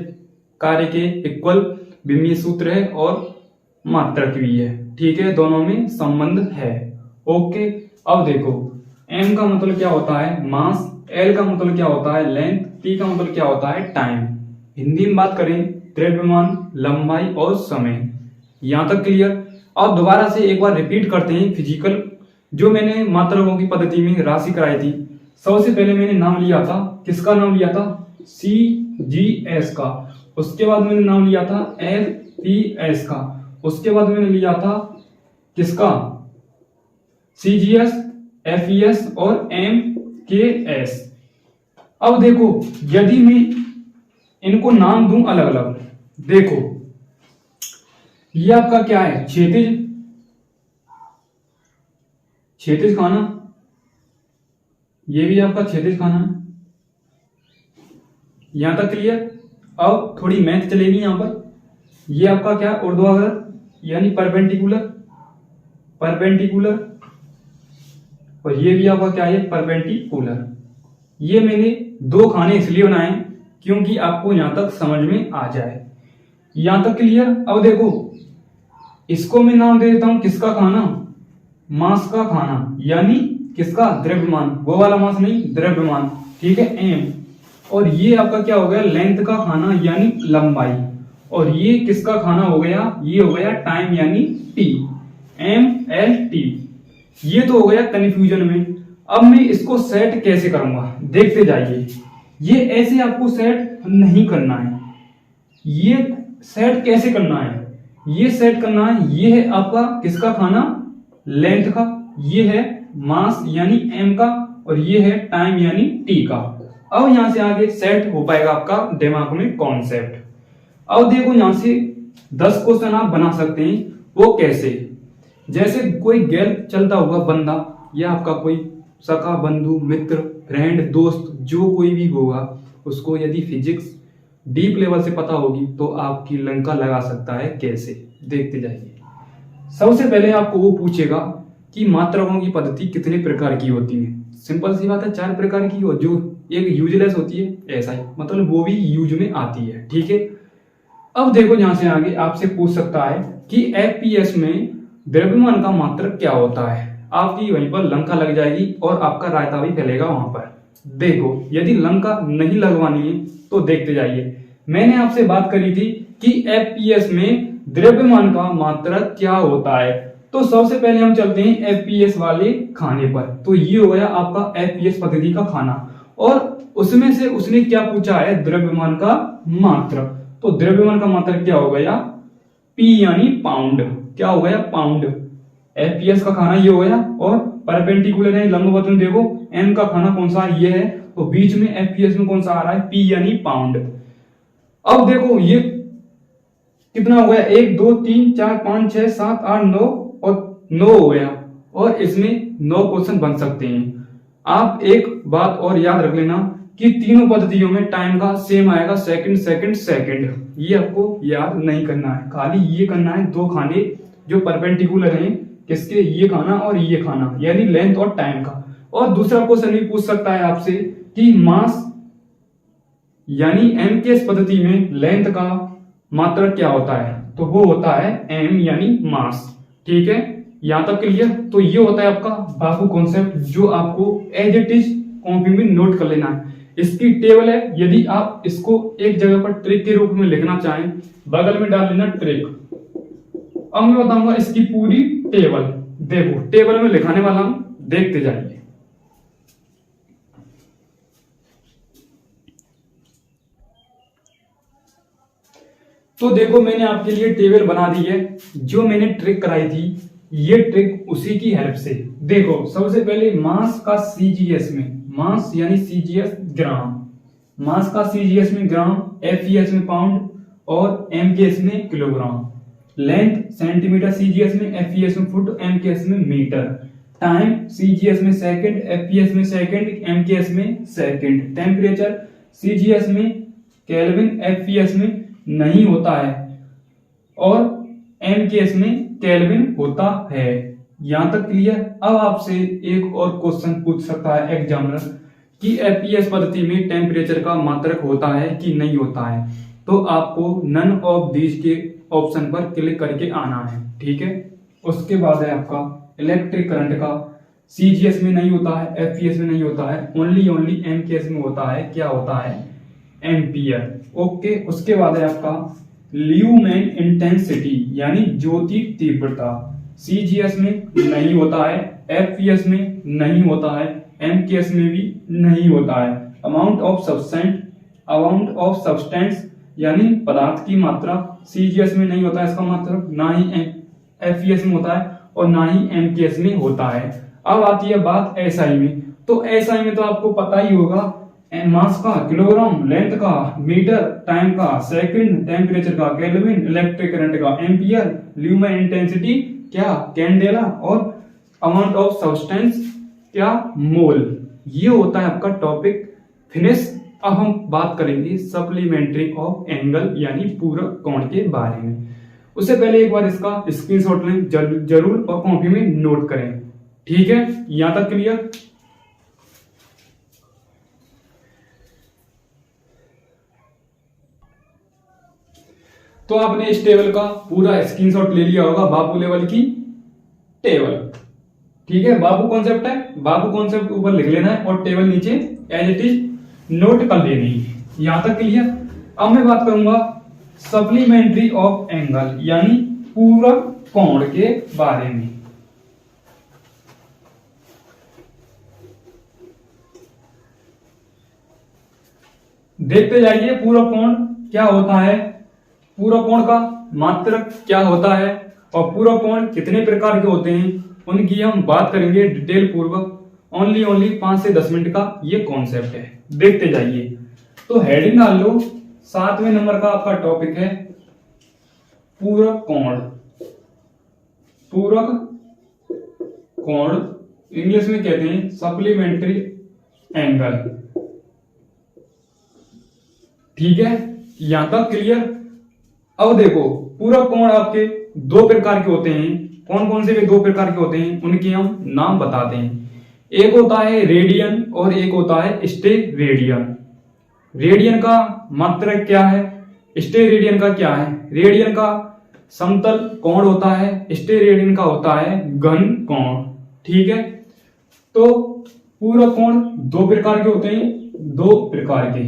कार्य के इक्वल विमीय सूत्र है और मात्रक भी है, ठीक है, दोनों में संबंध है। ओके, अब देखो m का मतलब क्या होता है मास, l का मतलब क्या होता है लेंथ, t का मतलब क्या होता है टाइम। हिंदी में बात करें द्रव्यमान, लंबाई और समय। यहां तक क्लियर। अब दोबारा से एक बार रिपीट करते हैं फिजिकल, जो मैंने मात्रकों की पद्धति में राशि कराई थी। सबसे पहले मैंने नाम लिया था, किसका नाम लिया था, CGS का। उसके बाद मैंने नाम लिया था LPS का। उसके बाद मैंने लिया था किसका, CGS, FES और MKS। अब देखो यदि मैं इनको नाम दूं अलग अलग, देखो ये आपका क्या है, क्षैतिज, क्षैतिज खाना, ये भी आपका क्षैतिज खाना है। यहां तक क्लियर। अब थोड़ी मैथ चलेगी यहां पर। ये आपका क्या, ऊर्ध्वाधर यानी परपेंडिकुलर, परपेंडिकुलर, और ये भी आपका क्या है, परपेंडिकुलर। ये मैंने दो खाने इसलिए बनाए क्योंकि आपको यहां तक समझ में आ जाए। यहां तक क्लियर। अब देखो इसको मैं नाम दे देता हूं किसका खाना, मास का खाना, यानी किसका, द्रव्यमान, वो वाला मास नहीं, द्रव्यमान, ठीक है, m। और ये आपका क्या हो गया, लेंथ का खाना यानी लंबाई। और ये किसका खाना हो गया, ये हो गया टाइम यानी t, MLT। ये तो हो गया कंफ्यूजन में। अब मैं इसको सेट कैसे करूंगा, देखते जाइए। ये ऐसे आपको सेट नहीं करना है। ये सेट कैसे करना है, ये सेट करना है, ये है आपका किसका खाना, लेंथ का, ये है मास यानी m का, और ये है टाइम यानी t का। अब यहां से आगे सेट हो पाएगा आपका दिमाग में कॉन्सेप्ट। अब देखो यहां से 10 क्वेश्चन आप बना सकते हैं। वो कैसे, जैसे कोई गैर चलता हुआ बंदा या आपका कोई सखा, बंधु, मित्र, फ्रेंड, दोस्त, जो कोई भी होगा, उसको यदि फिजिक्स डीप लेवल से पता होगी तो आपकी लंका लगा सकता है। कैसे, देखते जाइए। सबसे पहले आपको वो पूछेगा कि मात्रकों की पद्धति कितने प्रकार की होती है। सिंपल सी बात है, 4 प्रकार की, और जो एक यूजलेस होती है ऐसा ही, मतलब वो भी यूज में आती है, ठीक है। अब देखो यहां से आगे आपसे पूछ सकता है कि FPS में द्रव्यमान का मात्रक क्या होता है। आपकी वहीं पर लंका लग जाएगी और आपका रायता भी फैलेगा वहां पर। देखो यदि लंका नहीं लगवानी है तो देखते जाइए। मैंने आपसे बात करी थी कि FPS में द्रव्यमान का मात्रक क्या होता है। तो सबसे पहले हम चलते हैं FPS वाले खाने पर। तो ये हो गया आपका FPS पद्धति का खाना, और उसमें से उसने क्या पूछा है, द्रव्यमान का मात्रक। तो द्रव्यमान का मात्रक क्या हो गया, P यानी पाउंड। क्या हो गया, पाउंड। FPS का खाना ये हो गया, और परपेंडिकुलर है लंबवत में देखो M का खाना कौन सा ये है, तो बीच में FPS में कौन सा आ रहा है, P यानी पाउंड। अब देखो ये कितना हो गया, 1 2 3 4 5 6 7 8 9 और 9 हो गया, और इसमें 9 क्वेश्चन बन सकते हैं। आप एक बात और याद रख लेना कि तीनों पद्धतियों में टाइम का सेम आएगा, सेकंड सेकंड सेकंड। ये आपको याद नहीं करना है, खाली ये करना है 2 खाने जो परपेंडिकुलर हैं, किसके, ये खाना और ये खाना, यानी लेंथ और टाइम का। और दूसरा क्वेश्चन भी पूछ सकता है आपसे कि मास यानी MKS पद्धति में लेंथ का मात्रक क्या होता है, तो वो होता है m यानी मास, ठीक है। यहां तक क्लियर। तो ये होता है आपका बापू कॉन्सेप्ट, जो आपको एज इट इज कॉपी में नोट कर लेना है। इसकी टेबल है, यदि आप इसको एक जगह पर ट्रिक के रूप में लिखना चाहें, बगल में डाल लेना ट्रिक। अब मैं बताऊंगा इसकी पूरी टेबल। देखो टेबल में लिखाने वाला हूं, देखते जाइए। तो देखो मैंने आपके लिए टेबल बना दी है, जो मैंने ट्रिक कराई थी, ये ट्रिक उसी की हेल्प से। देखो सबसे पहले मास का CGS में, मास यानी CGS ग्राम, मास का CGS में ग्राम, FES में पाउंड और MKS में किलोग्राम। लेंथ सेंटीमीटर CGS में, FES में फुट, MKS में मीटर। टाइम CGS में सेकंड, FES में सेकंड, MKS में सेकंड। टेम्परेचर CGS में केल्विन, FES में नहीं होता है, और MKS में केल्विन होता है। यहां तक क्लियर। अब आपसे एक और क्वेश्चन पूछ सकता है एग्जामिनर कि एफपीएस पद्धति में टेम्परेचर का मात्रक होता है कि नहीं होता है, तो आपको नन ऑफ दीज के ऑप्शन पर क्लिक करके आना है। ठीक है, उसके बाद है आपका इलेक्ट्रिक करंट का सीजीएस में नहीं होता है, एफपीएस में नहीं होता है, ओनली एमकेएस में होता है। क्या होता है? एम्पियर। ओके, उसके बाद है आपका ल्यूमेन इंटेंसिटी यानी ज्योति तीव्रता, सीजीएस में नहीं होता है, एफपीएस में नहीं होता है, एमकेएस में भी नहीं होता है। अमाउंट ऑफ सब्सटेंस यानी पदार्थ की मात्रा, सीजीएस में नहीं होता है इसका मतलब, ना ही एफईएस में होता है और ना ही एमकेएस में होता है। अब आती है बात एसआई में। तो एसआई में तो आपको पता ही होगा, मास का, किलोग्राम, लेंथ का, मीटर, टाइम का, सेकंड, टेम्परेचर का, केल्विन, इलेक्ट्रिक करंट का, एम्पियर, ल्यूमेन इंटेंसिटी क्या, कैंडेला, और अमाउंट ऑफ सब्सटेंस क्या, मोल। ये होता है आपका टॉपिक फिनिश। अब हम बात करेंगे सप्लीमेंट्री ऑफ एंगल यानी पूरक कोण के बारे में। उससे पहले एक बार इसका स्क्रीनशॉट लें जरूर और कॉपी में नोट करें। ठीक है, यहां तक क्लियर? तो आपने इस टेबल का पूरा स्क्रीनशॉट ले लिया होगा, बाबू लेवल की टेबल। ठीक है, बाबू कॉन्सेप्ट है, बाबू कॉन्सेप्ट ऊपर लिख लेना है और टेबल नीचे एज इट इज नोट कर लेनी है। यहां तक क्लियर? अब मैं बात करूंगा सप्लीमेंट्री ऑफ एंगल यानी पूरक कोण के बारे में। देखते जाइए पूरक कोण क्या होता है, पूरक कोण का मात्रक क्या होता है और पूरक कोण कितने प्रकार के होते हैं, उनकी हम बात करेंगे डिटेल पूर्वक। ओनली 5 से 10 मिनट का ये कॉन्सेप्ट है, देखते जाइए। तो हेडिंग डाल लो, 7वें नंबर का आपका टॉपिक है पूरक कोण। पूरक कोण इंग्लिश में कहते हैं सप्लीमेंट्री एंगल। ठीक है, यहां तक क्लियर? अब देखो, पूरक कोण आपके 2 प्रकार के होते हैं। कौन कौन से वे 2 प्रकार के होते हैं उनके हम नाम बताते हैं। एक होता है रेडियन और एक होता है स्टेरेडियन। रेडियन का मात्रक क्या है, स्टेरेडियन का क्या है? रेडियन का समतल कोण होता है, स्टेरेडियन का होता है घन कोण। ठीक है, तो पूरक कोण 2 प्रकार के होते हैं, 2 प्रकार के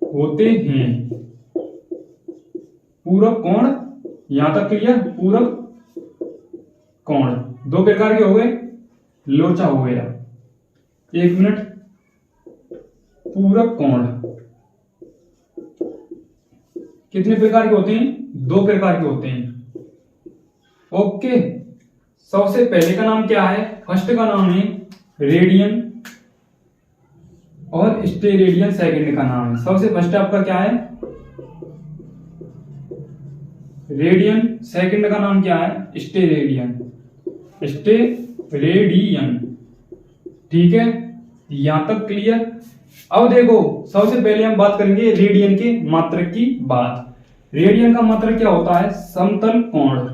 होते हैं पूरक कोण। यहां तक क्लियर? पूरक कोण 2 प्रकार के हो गए, लोचा हो गया। 1 मिनट। पूरक कोण कितने प्रकार के होते हैं? 2 प्रकार के होते हैं। ओके, सबसे पहले का नाम क्या है? फर्स्ट का नाम है रेडियन और स्टेरेडियन सेकंड का नाम है। सबसे फर्स्ट आपका क्या है? रेडियन। सेकंड का नाम क्या है? स्टेरेडियन। स्टेरेडियन। ठीक है, यहां तक क्लियर? अब देखो, सबसे पहले हम बात करेंगे रेडियन के मात्रक की बात। रेडियन का मात्रक क्या होता है? समतल कोण।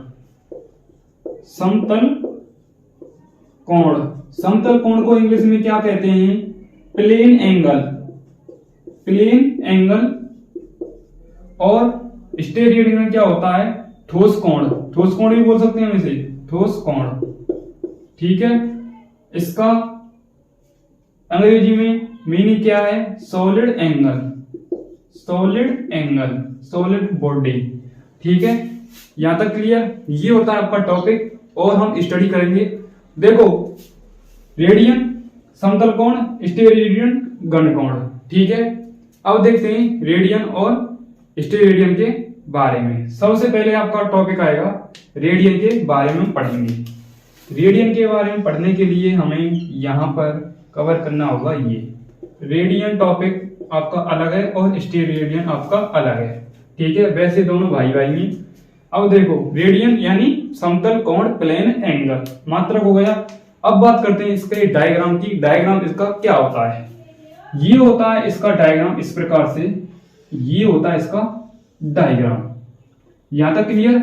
समतल कोण। समतल कोण को इंग्लिश में क्या कहते हैं? Plane angle. Plane angle. और स्टेरेडियन में क्या होता है? ठोस कोण। ठोस कोण भी बोल सकते हैं हम इसे, ठोस कोण। ठीक है, इसका अंग्रेजी में मीनिंग क्या है? Solid angle. Solid angle, solid body. ठीक है, यहां तक क्लियर? ये होता है आपका टॉपिक और हम स्टडी करेंगे। देखो, रेडियन समतल कोण, स्टेरेडियन घन कोण। ठीक है, अब देखते हैं रेडियन और स्टेरेडियन के बारे में। सबसे पहले आपका टॉपिक आएगा रेडियन के बारे में पढ़ेंगे। रेडियन के बारे में पढ़ने के लिए हमें यहां पर कवर करना होगा ये रेडियन टॉपिक आपका अलग है और स्टेरेडियन आपका अलग है। ठीक है, वैसे दोनों भाई भाई में। अब देखो, रेडियन यानी समतल कोण, प्लेन एंगल, मात्रक हो गया। अब बात करते हैं इसके डायग्राम की। डायग्राम इसका क्या होता है? ये होता है इसका डायग्राम इस प्रकार से। ये होता है इसका डायग्राम। यहां तक क्लियर?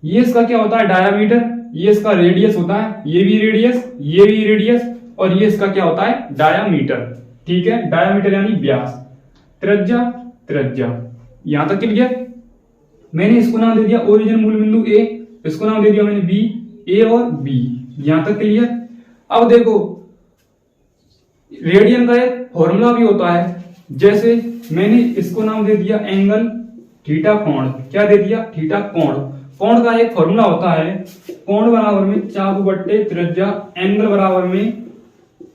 ये इसका क्या होता है? डायामीटर। ये इसका रेडियस होता है, ये भी रेडियस, ये भी रेडियस और ये इसका क्या होता है, डायामीटर। ठीक है, डायामीटर यानी व्यास, त्रिज्या त्रिज्या। यहां तक क्लियर। मैंने इसको नाम दे दिया ओरिजिन मूल बिंदु ए, इसको नाम दे दिया मैंने बी, ए और बी। यहां तक क्लियर। अब देखो रेडियन का एक फॉर्मूला भी होता है, जैसे मैंने इसको नाम दे दिया एंगल थीटा कोण। क्या दे दिया, थीटा कोण। कोण का एक फॉर्मूला होता है, कोण बराबर में चाप बट्टे त्रिज्या, एंगल बराबर में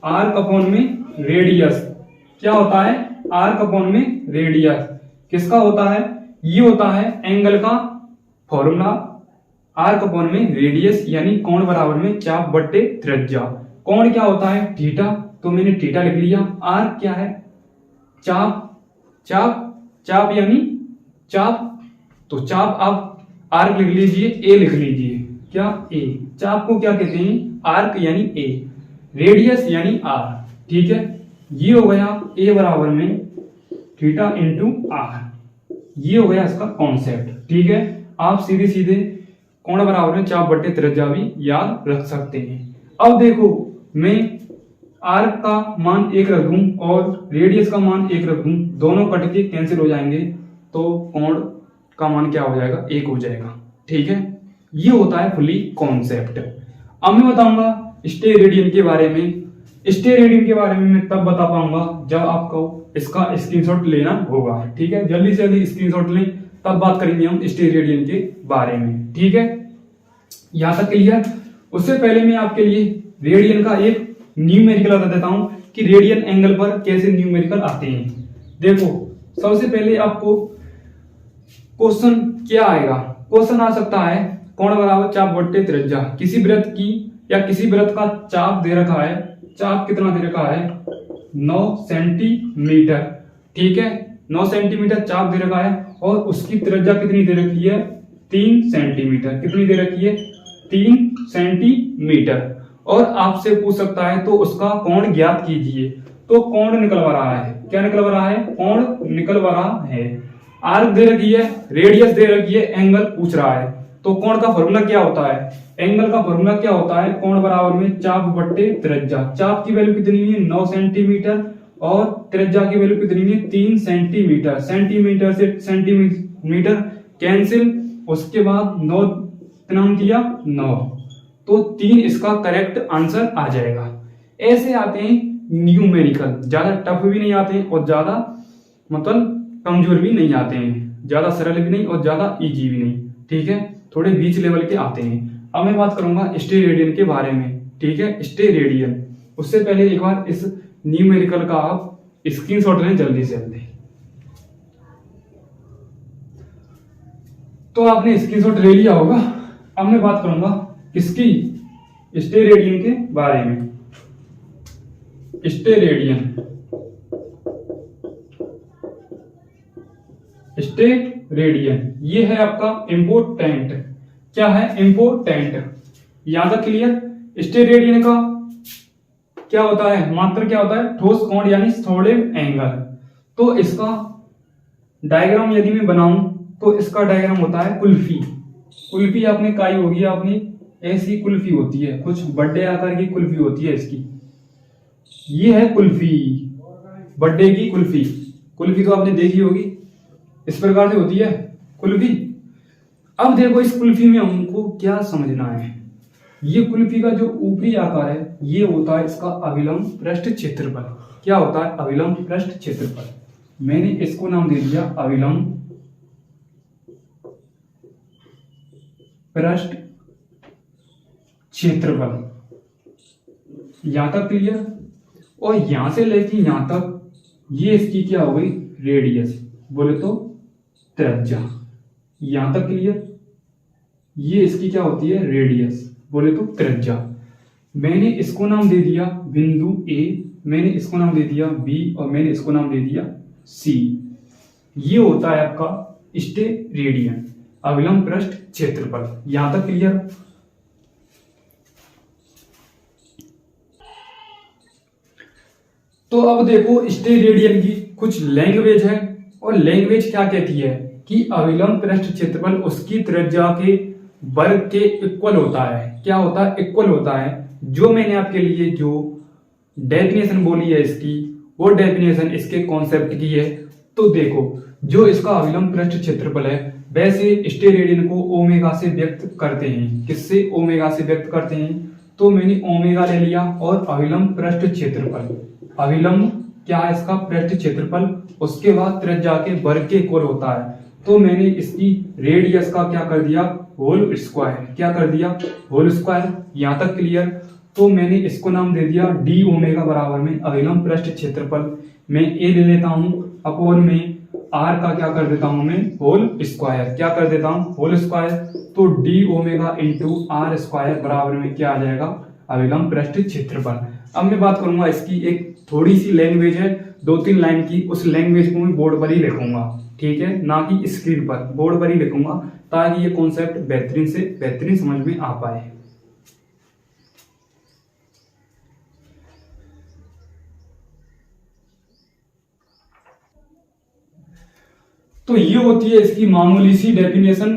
आर्क अपॉन में रेडियस। क्या होता है, आर्क अपॉन में रेडियस। किसका होता है, ये होता है एंगल का फॉर्मूला, आर्क अपॉन में रेडियस यानी कोण बराबर में चाप बट्टे त्रिज्या। कोण क्या होता है, थीटा, तो मैंने थीटा लिख लिया। आर्क क्या है, चाप, चाप चाप यानी चाप, तो चाप आप आर्क लिख लीजिए, ए लिख लीजिए। क्या, ए। चाप को क्या कहते हैं, आर्क यानी ए, रेडियस यानी आर। ठीक है, ये हो गया ए बराबर में थीटा इंटू आर, ये हो गया इसका कॉन्सेप्ट। ठीक है, आप सीधे सीधे कोण बराबर में चाप बट्टे त्रिज्या भी याद रख सकते हैं। अब देखो मैं आर्क का मान 1 रख दूं और रेडियस का मान 1 रख दूं, दोनों कट के कैंसिल हो जाएंगे, तो कोण का मान क्या हो जाएगा, 1 हो जाएगा। ठीक है, ये होता है फुली कॉन्सेप्ट। अब मैं बताऊंगा स्टेरेडियन के बारे में। स्टेरेडियन के बारे में मैं तब बता पाऊंगा जब आपको इसका स्क्रीनशॉट लेना होगा। ठीक है, जल्दी से जल्दी स्क्रीनशॉट लें, तब बात करेंगे हम स्टेरेडियन के बारे में। ठीक है, यहां तक क्लियर। उससे पहले मैं आपके लिए रेडियन का एक न्यूमेरिकल बता देता हूं कि रेडियन एंगल पर कैसे न्यूमेरिकल आते हैं। देखो सबसे पहले आपको क्वेश्चन क्या आएगा, क्वेश्चन आ सकता है कोण बराबर चाप बट्टे त्रिज्या। किसी वृत्त की या किसी वृत्त का चाप दे रखा है, चाप कितना दे रखा है, 9 सेंटीमीटर। ठीक है, 9 सेंटीमीटर चाप दे रखा है और उसकी त्रिज्या कितनी दे रखी है, 3 सेंटीमीटर। कितनी दे रखी है, 3 सेंटीमीटर। और आपसे पूछ सकता है तो उसका कोण ज्ञात कीजिए, तो कोण निकल रहा है। क्या निकल रहा है, कोण निकल रहा है। आर्क दे रखी है, रेडियस दे रखी है, एंगल पूछ रहा है, तो कोण का फॉर्मूला क्या होता है, एंगल का फॉर्मूला क्या होता है, कोण बराबर में चाप बट्टे त्रिज्या। चाप की वैल्यू कितनी है, 9 सेंटीमीटर और त्रिज्या की वैल्यू कितनी है, 3 सेंटीमीटर। सेंटीमीटर से सेंटीमीटर कैंसिल, उसके बाद 9 नाम किया 9, तो 3 इसका करेक्ट आंसर आ जाएगा। ऐसे आते हैं न्यूमेरिकल, ज्यादा टफ भी नहीं आते हैं और ज्यादा मतलब कमजोर भी नहीं आते हैं, ज्यादा सरल भी नहीं और ज्यादा इजी भी नहीं। ठीक है, थोड़े बीच लेवल के आते हैं। अब मैं बात करूंगा स्टेरेडियन के बारे में। ठीक है, स्टेरेडियन। उससे पहले एक बार इस न्यूमेरिकल का आप स्क्रीनशॉट लें जल्दी से जल्दी। तो आपने स्क्रीनशॉट ले लिया होगा। अब मैं बात करूंगा किसकी, स्टेरेडियन के बारे में। स्टेरेडियन, स्टेरेडियन ये है आपका इम्पोर्टेंट। क्या है, इम्पोर्टेंट। यहां तक क्लियर। स्टेरेडियन का क्या होता है, मात्र क्या होता है, ठोस कोण यानी सोलिड एंगल। तो इसका डायग्राम यदि मैं बनाऊं तो इसका डायग्राम होता है कुल्फी। कुल्फी आपने खाई होगी, आपने ऐसी कुल्फी होती है, कुछ बर्थडे आकार की कुल्फी होती है इसकी। ये है कुल्फी, बर्थडे की कुल्फी। कुल्फी तो आपने देखी होगी, इस प्रकार से होती है कुल्फी। अब देखो इस कुल्फी में हमको क्या समझना है, ये कुल्फी का जो ऊपरी आकार है ये होता है इसका अभिलंब पृष्ठ क्षेत्रफल। क्या होता है, अभिलंब पृष्ठ क्षेत्रफल। मैंने इसको नाम दे दिया अभिलंब पृष्ठ क्षेत्रफल। यहां तक क्लियर। और यहां से लेके यहां तक ये इसकी क्या हो गई, रेडियस, बोले तो त्रिज्या। यहां तक क्लियर। ये इसकी क्या होती है, रेडियस, बोले तो त्रिज्या। मैंने इसको नाम दे दिया बिंदु ए, मैंने इसको नाम दे दिया बी और मैंने इसको नाम दे दिया सी। ये होता है आपका स्टेरेडियन, अभिलंब पृष्ठ क्षेत्रफल। यहां तक क्लियर। तो अब देखो स्टेरेडियन की कुछ लैंग्वेज है, और लैंग्वेज क्या कहती है कि अभिलंब पृष्ठ क्षेत्रफल उसकी त्रिज्या के वर्ग के इक्वल होता है। क्या होता है, इक्वल होता है। जो मैंने आपके लिए जो डेफिनेशन बोली है इसकी, वो डेफिनेशन इसके कॉन्सेप्ट की है। तो देखो, जो इसका अभिलंब पृष्ठ क्षेत्रफल है वैसे स्टेरेडियन को ओमेगा से व्यक्त करते हैं। किससे ओमेगा से व्यक्त करते हैं? तो मैंने ओमेगा ले लिया और अभिलंब पृष्ठ क्षेत्रफल, अभिलंब क्या है इसका पृष्ठ क्षेत्रफल, उसके बाद त्रिज्या के वर्ग के इक्वल होता है। तो मैंने इसकी रेडियस का क्या कर दिया, होल स्क्वायर। क्या कर दिया? Whole square. यहां तक क्लियर? तो मैंने इसको नाम दे दिया डी ओमेगा बराबर में अभिलंब पृष्ठ क्षेत्रफल मैं ए ले लेता हूं अपॉन में आर का क्या कर देता हूं मैं, होल स्क्वायर। क्या कर देता हूं? Whole square. तो d omega into r square बराबर में क्या आ जाएगा, अभिलंब पृष्ठ क्षेत्रफल। अब मैं बात करूंगा इसकी, एक थोड़ी सी लैंग्वेज है 2-3 लाइन की, उस लैंग्वेज को मैं बोर्ड पर ही लिखूंगा, ठीक है, ना कि स्क्रीन पर, बोर्ड पर ही लिखूंगा ताकि ये कॉन्सेप्ट बेहतरीन से बेहतरीन समझ में आ पाए। तो ये होती है इसकी मामूली सी डेफिनेशन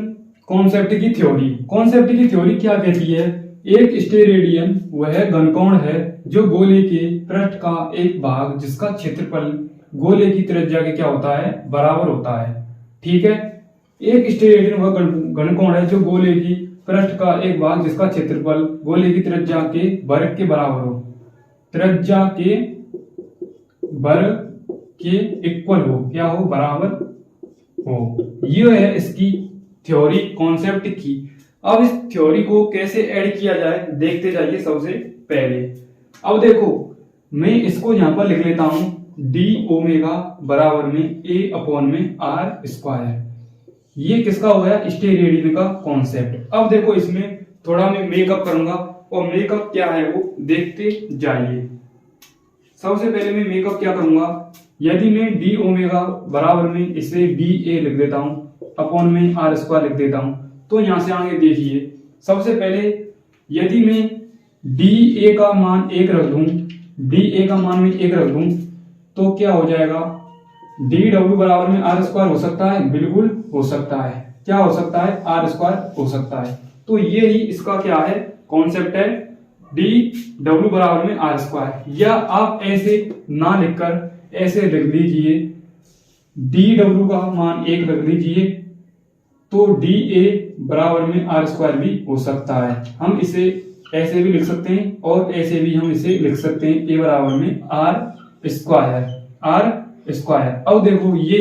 कॉन्सेप्ट की थ्योरी। कॉन्सेप्ट की थ्योरी क्या कहती है? एक स्टेरेडियन वह घनकोण है जो गोले के पृष्ठ का एक भाग जिसका क्षेत्रफल गोले की त्रिज्या के क्या होता है, बराबर होता है। ठीक है, एक स्टेरेडियन वह घनकोण है जो गोले की पृष्ठ का एक भाग जिसका क्षेत्रफल गोले की त्रिज्या के वर्ग के बराबर हो, त्रिज्या के वर्ग के इक्वल हो, क्या हो, बराबर हो। ये है इसकी थ्योरी कॉन्सेप्ट की। अब इस थ्योरी को कैसे ऐड किया जाए देखते जाइए। सबसे पहले अब देखो, मैं इसको यहां पर लिख लेता हूं डी ओमेगा बराबर में ए अपॉन में आर स्क्वायर। ये किसका हो गया, स्टेरेडियन का कॉन्सेप्ट। अब देखो इसमें थोड़ा मैं मेकअप करूंगा और मेकअप क्या है वो देखते जाइए। सबसे पहले मैं मेकअप क्या करूंगा, यदि मैं डी ओमेगा बराबर में इसे डी ए लिख देता हूं अपॉन में आर स्क्वायर लिख देता हूं, तो यहां से आगे देखिए। सबसे पहले यदि मैं डी ए का मान 1 रख दूं, डी ए का मान में 1 रख दूं, तो क्या हो जाएगा, डी डब्ल्यू बराबर में आर स्क्वायर हो सकता है, बिल्कुल हो सकता है। क्या हो सकता है, आर स्क्वायर हो सकता है। तो ये ही इसका क्या है, कॉन्सेप्ट है, डी डब्ल्यू बराबर में आर स्क्वायर। या आप ऐसे ना लिखकर ऐसे लिख लीजिए, डी डब्ल्यू का मान 1 रख लीजिए, तो डी ए बराबर में आर स्क्वायर भी हो सकता है। हम इसे ऐसे भी लिख सकते हैं और ऐसे भी हम इसे लिख सकते हैं, ए बराबर में आर स्क्वायर, आर स्क्वायर। अब देखो ये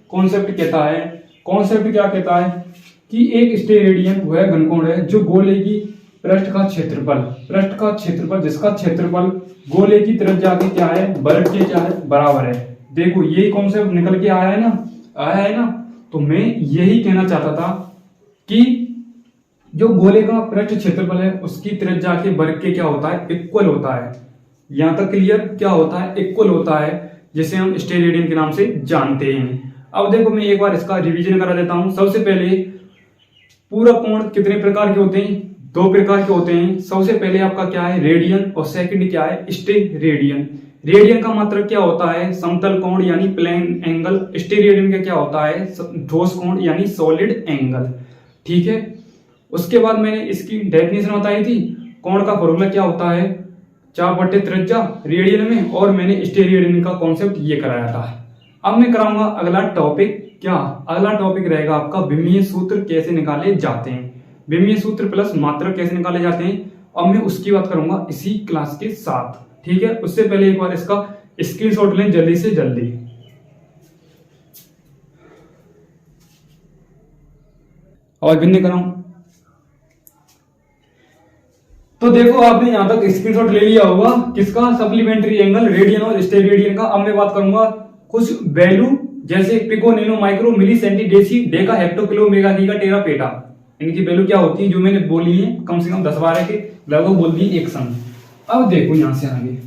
कॉन्सेप्ट कहता है, कॉन्सेप्ट क्या कहता है कि एक स्टेरेडियन वह घनकोण है जो गोले की पृष्ठ का क्षेत्रफल, पृष्ठ का क्षेत्रफल जिसका क्षेत्रफल गोले की त्रिज्या के क्या है, वर्ग के क्या है, बराबर है। देखो ये कॉन्सेप्ट निकल के आया है ना, आया है ना। तो मैं यही कहना चाहता था कि जो गोले का पृष्ठ क्षेत्रफल है उसकी त्रिज्या के वर्ग के क्या होता है, इक्वल होता है। यहां तक क्लियर? क्या होता है, इक्वल होता है, जिसे हम स्टेरेडियन के नाम से जानते हैं। अब देखो मैं एक बार इसका रिवीजन करा देता हूं। सबसे पहले पूरा कोण कितने प्रकार के होते हैं, 2 प्रकार के होते हैं। सबसे पहले आपका क्या है, रेडियन, और सेकंड क्या है, स्टेरेडियन। रेडियन का मतलब क्या होता है, समतल कोण यानी प्लेन एंगल। स्टेरेडियन का क्या होता है, ठोस कोण यानी सॉलिड एंगल। ठीक है, उसके बाद मैंने इसकी डेफिनेशन बताई थी। कोण का फॉर्मूला क्या होता है, 4/3 त्रिज्या रेडियन में, और मैंने स्टेरेडियन का कॉन्सेप्ट ये कराया था। अब मैं कराऊंगा अगला टॉपिक। क्या अगला टॉपिक रहेगा आपका, विमीय सूत्र कैसे निकाले जाते हैं, विमीय सूत्र प्लस मात्रक कैसे निकाले जाते हैं। अब मैं उसकी बात करूंगा इसी क्लास के साथ। ठीक है, उससे पहले एक बार इसका स्क्रीनशॉट लें जल्दी से जल्दी। और भिन्न कराऊं तो देखो आपने यहां तक स्क्रीनशॉट ले लिया होगा किसका, सप्लीमेंट्री एंगल रेडियन और स्टेरेडियन का। अब मैं बात करूंगा कुछ वैल्यू, जैसे pico, nano, micro, milli, centi, deci, deca, hecto, kilo, mega, giga, tera, peta. इनकी वैल्यू क्या होती है जो मैंने बोली है, कम से कम 10-12 के लगभग बोल दी एक संग। अब देखो यहां से आगे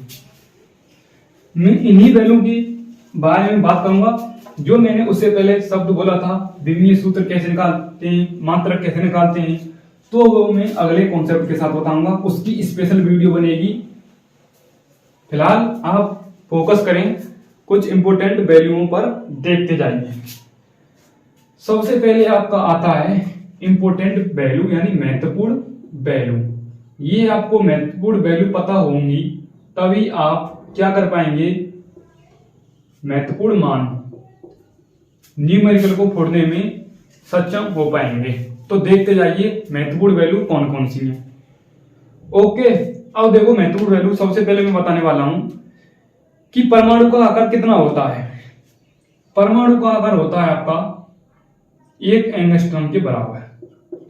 मैं इन्हीं वैल्यू की बारे में बात करूंगा जो मैंने उससे पहले शब्द बोला था, विमीय सूत्र कैसे निकालते हैं, मात्रक कैसे निकालते हैं। तो वो मैं अगले कॉन्सेप्ट के साथ बताऊंगा, उसकी स्पेशल वीडियो बनेगी। फिलहाल आप फोकस करें, कुछ इंपोर्टेंट वैल्यूओं पर देखते जाइए। सबसे पहले आपका आता है इंपोर्टेंट वैल्यू यानी महत्वपूर्ण वैल्यू। ये आपको महत्वपूर्ण वैल्यू पता होंगी तभी आप क्या कर पाएंगे, महत्वपूर्ण मान न्यूमेरिकल को फोड़ने में सक्षम हो पाएंगे। तो देखते जाइए महत्वपूर्ण वैल्यू कौन कौन सी है। ओके, अब देखो महत्वपूर्ण वैल्यू सबसे पहले मैं बताने वाला हूं कि परमाणु का आकार कितना होता है। परमाणु का आकार होता है आपका 1 एंगस्ट्रॉम के बराबर,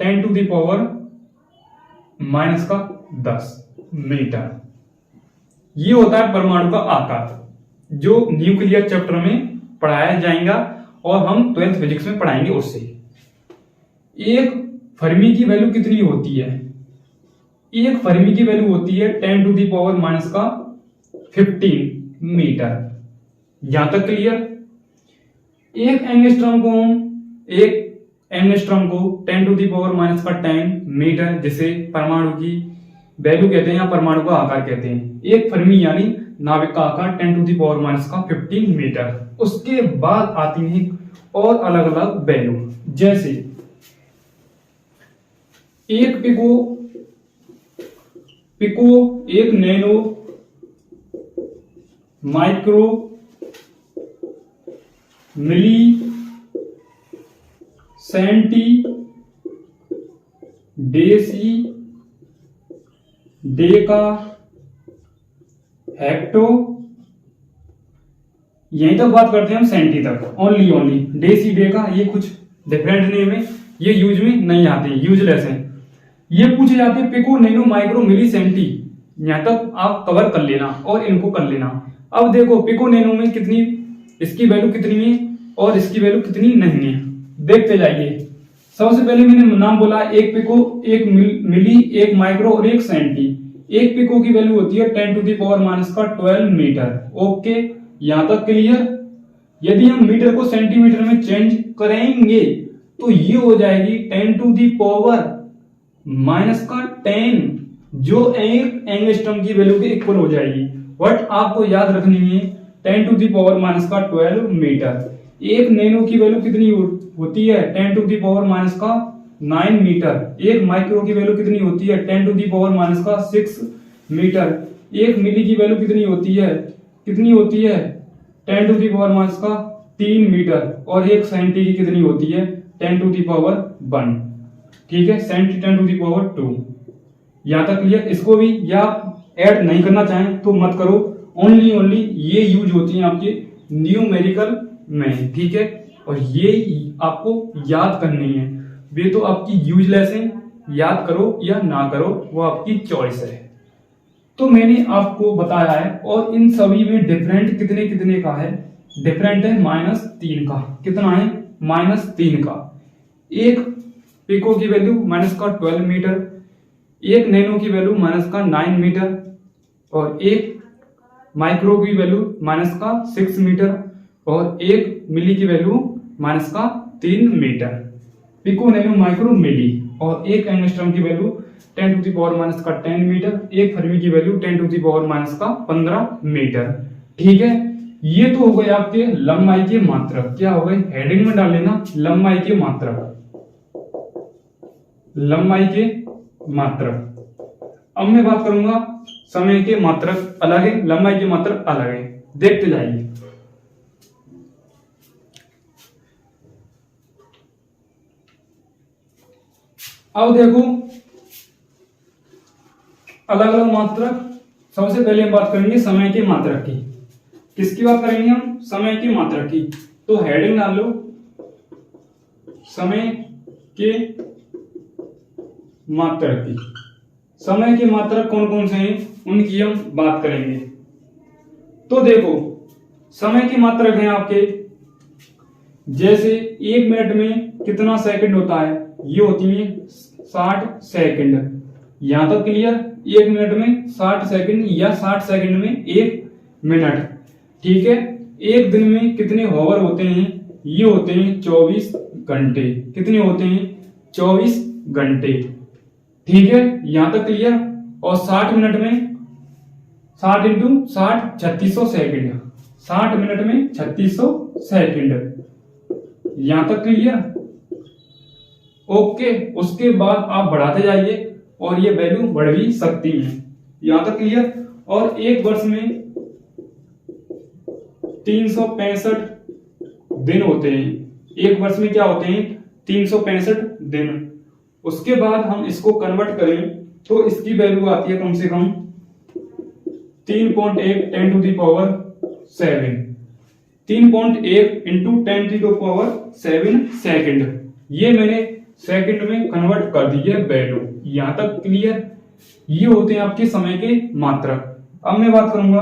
10⁻⁻10 मीटर। ये होता है परमाणु का आकार, जो न्यूक्लियर चैप्टर में पढ़ाया जाएगा और हम 12th फिजिक्स में पढ़ाएंगे उससे। एक फर्मी की वैल्यू कितनी होती है, एक फर्मी की वैल्यू होती है 10⁻⁻15 मीटर। यहां तक क्लियर। एक एंगस्ट्रॉम को 10⁻⁻10 मीटर, जिसे परमाणु की वैल्यू कहते हैं या परमाणु का आकार कहते हैं। एक फर्मी यानी नाभिक का आकार 10⁻⁻15 मीटर। उसके बाद आती है और अलग अलग वैल्यू, जैसे एक पिको, एक nano, micro, milli, centi, deci, deca, hecto. यहीं तक बात करते हैं हम सेंटी तक, ओनली डेसी, डेका ये कुछ डिफरेंट नेम है, ये यूज में नहीं आते, यूजलेस हैं। ये पूछे जाते हैं pico, nano, micro, milli, senti. यहां तक आप कवर कर लेना और इनको कर लेना। अब देखो पिको नैनो में कितनी, इसकी वैल्यू कितनी है और इसकी वैल्यू कितनी नहीं है, देखते जाइए। सबसे पहले मैंने नाम बोला, एक पिको, एक मिली, एक माइक्रो और एक सेंटी। एक पिको की वैल्यू होती है 10⁻⁻12 मीटर। ओके, यहां तक क्लियर। यदि हम मीटर को सेंटीमीटर में चेंज करेंगे तो ये हो जाएगी 10⁻⁻10, जो एक एंगस्ट्रॉम की वैल्यू के इक्वल हो जाएगी। बट आपको याद रखनी है 10⁻⁻12 मीटर। एक नैनो की वैल्यू कितनी होती है, 10⁻⁹ मीटर। एक माइक्रो की वैल्यू कितनी होती है, 10⁻⁶ मीटर। एक मिली की वैल्यू कितनी होती है, 10⁻3 मीटर। और एक सेंटी की कितनी होती है, 10⁻1। ठीक है, सेंटी 10⁻2। यहां तक क्लियर। इसको भी या ऐड नहीं करना चाहें तो मत करो, ओनली ये यूज होती है आपके न्यूमेरिकल में। ठीक है, और ये आपको याद करनी है। वे तो आपकी यूजलेस है, याद करो या ना करो वो आपकी चॉइस है। तो मैंने आपको बताया है, और इन सभी में डिफरेंट कितने कितने का है, डिफरेंट है -3 का। कितना है, -3 का। एक पिको की वैल्यू -12 मीटर, एक नैनो की वैल्यू -9 मीटर, और एक माइक्रो की वैल्यू -6 मीटर, और एक मिली की value -3 metre. Pico, nano, micro, milli. और एक एंगस्ट्रॉम की वैल्यू 10⁻⁻10 मीटर, एक फर्मी की वैल्यू 10⁻⁻15 मीटर। ठीक है, ये तो हो गए आपके लंबाई के मात्रक। क्या हो गए, हेडिंग में डाल लेना, लंबाई के मात्रक। लंबाई के मात्रक। अब मैं बात करूंगा समय के मात्रक अलग है, लंबाई के मात्रक अलग है। देखते जाइए। अब देखो अलग अलग मात्रक। सबसे पहले हम बात करेंगे समय के मात्रक की। किसकी बात करेंगे हम, समय के मात्रक की। तो हेडिंग डाल लो, समय के मात्रक की। समय के मात्रक कौन कौन से हैं उनकी हम बात करेंगे। तो देखो समय के मात्रक हैं आपके, जैसे 1 मिनट में कितना सेकंड होता है, ये होती है 60 सेकंड। यहां तक क्लियर। 1 मिनट में 60 सेकंड या 60 सेकंड में 1 मिनट। ठीक है, एक दिन में कितने हॉवर होते हैं, ये होते हैं 24 घंटे। कितने होते हैं, 24 घंटे। ठीक है, यहां तक क्लियर। और 60 मिनट में 60 × 60 3600 सेकंड। 60 मिनट में 3600 सेकंड। यहां तक क्लियर। ओके, उसके बाद आप बढ़ाते जाइए और ये वैल्यू बढ़ भी सकती है। यहां तक क्लियर। और एक वर्ष में 365 दिन होते हैं। एक वर्ष में क्या होते हैं? 365 दिन। उसके बाद हम इसको कन्वर्ट करें तो इसकी वैल्यू आती है कम से कम 3.8 10 to the power 7। 3.8 into 10 to the power 7 second. ये मैंने सेकंड में कन्वर्ट कर दी है वैल्यू। यहां तक क्लियर? ये होते हैं आपके समय के मात्रक। अब मैं बात करूंगा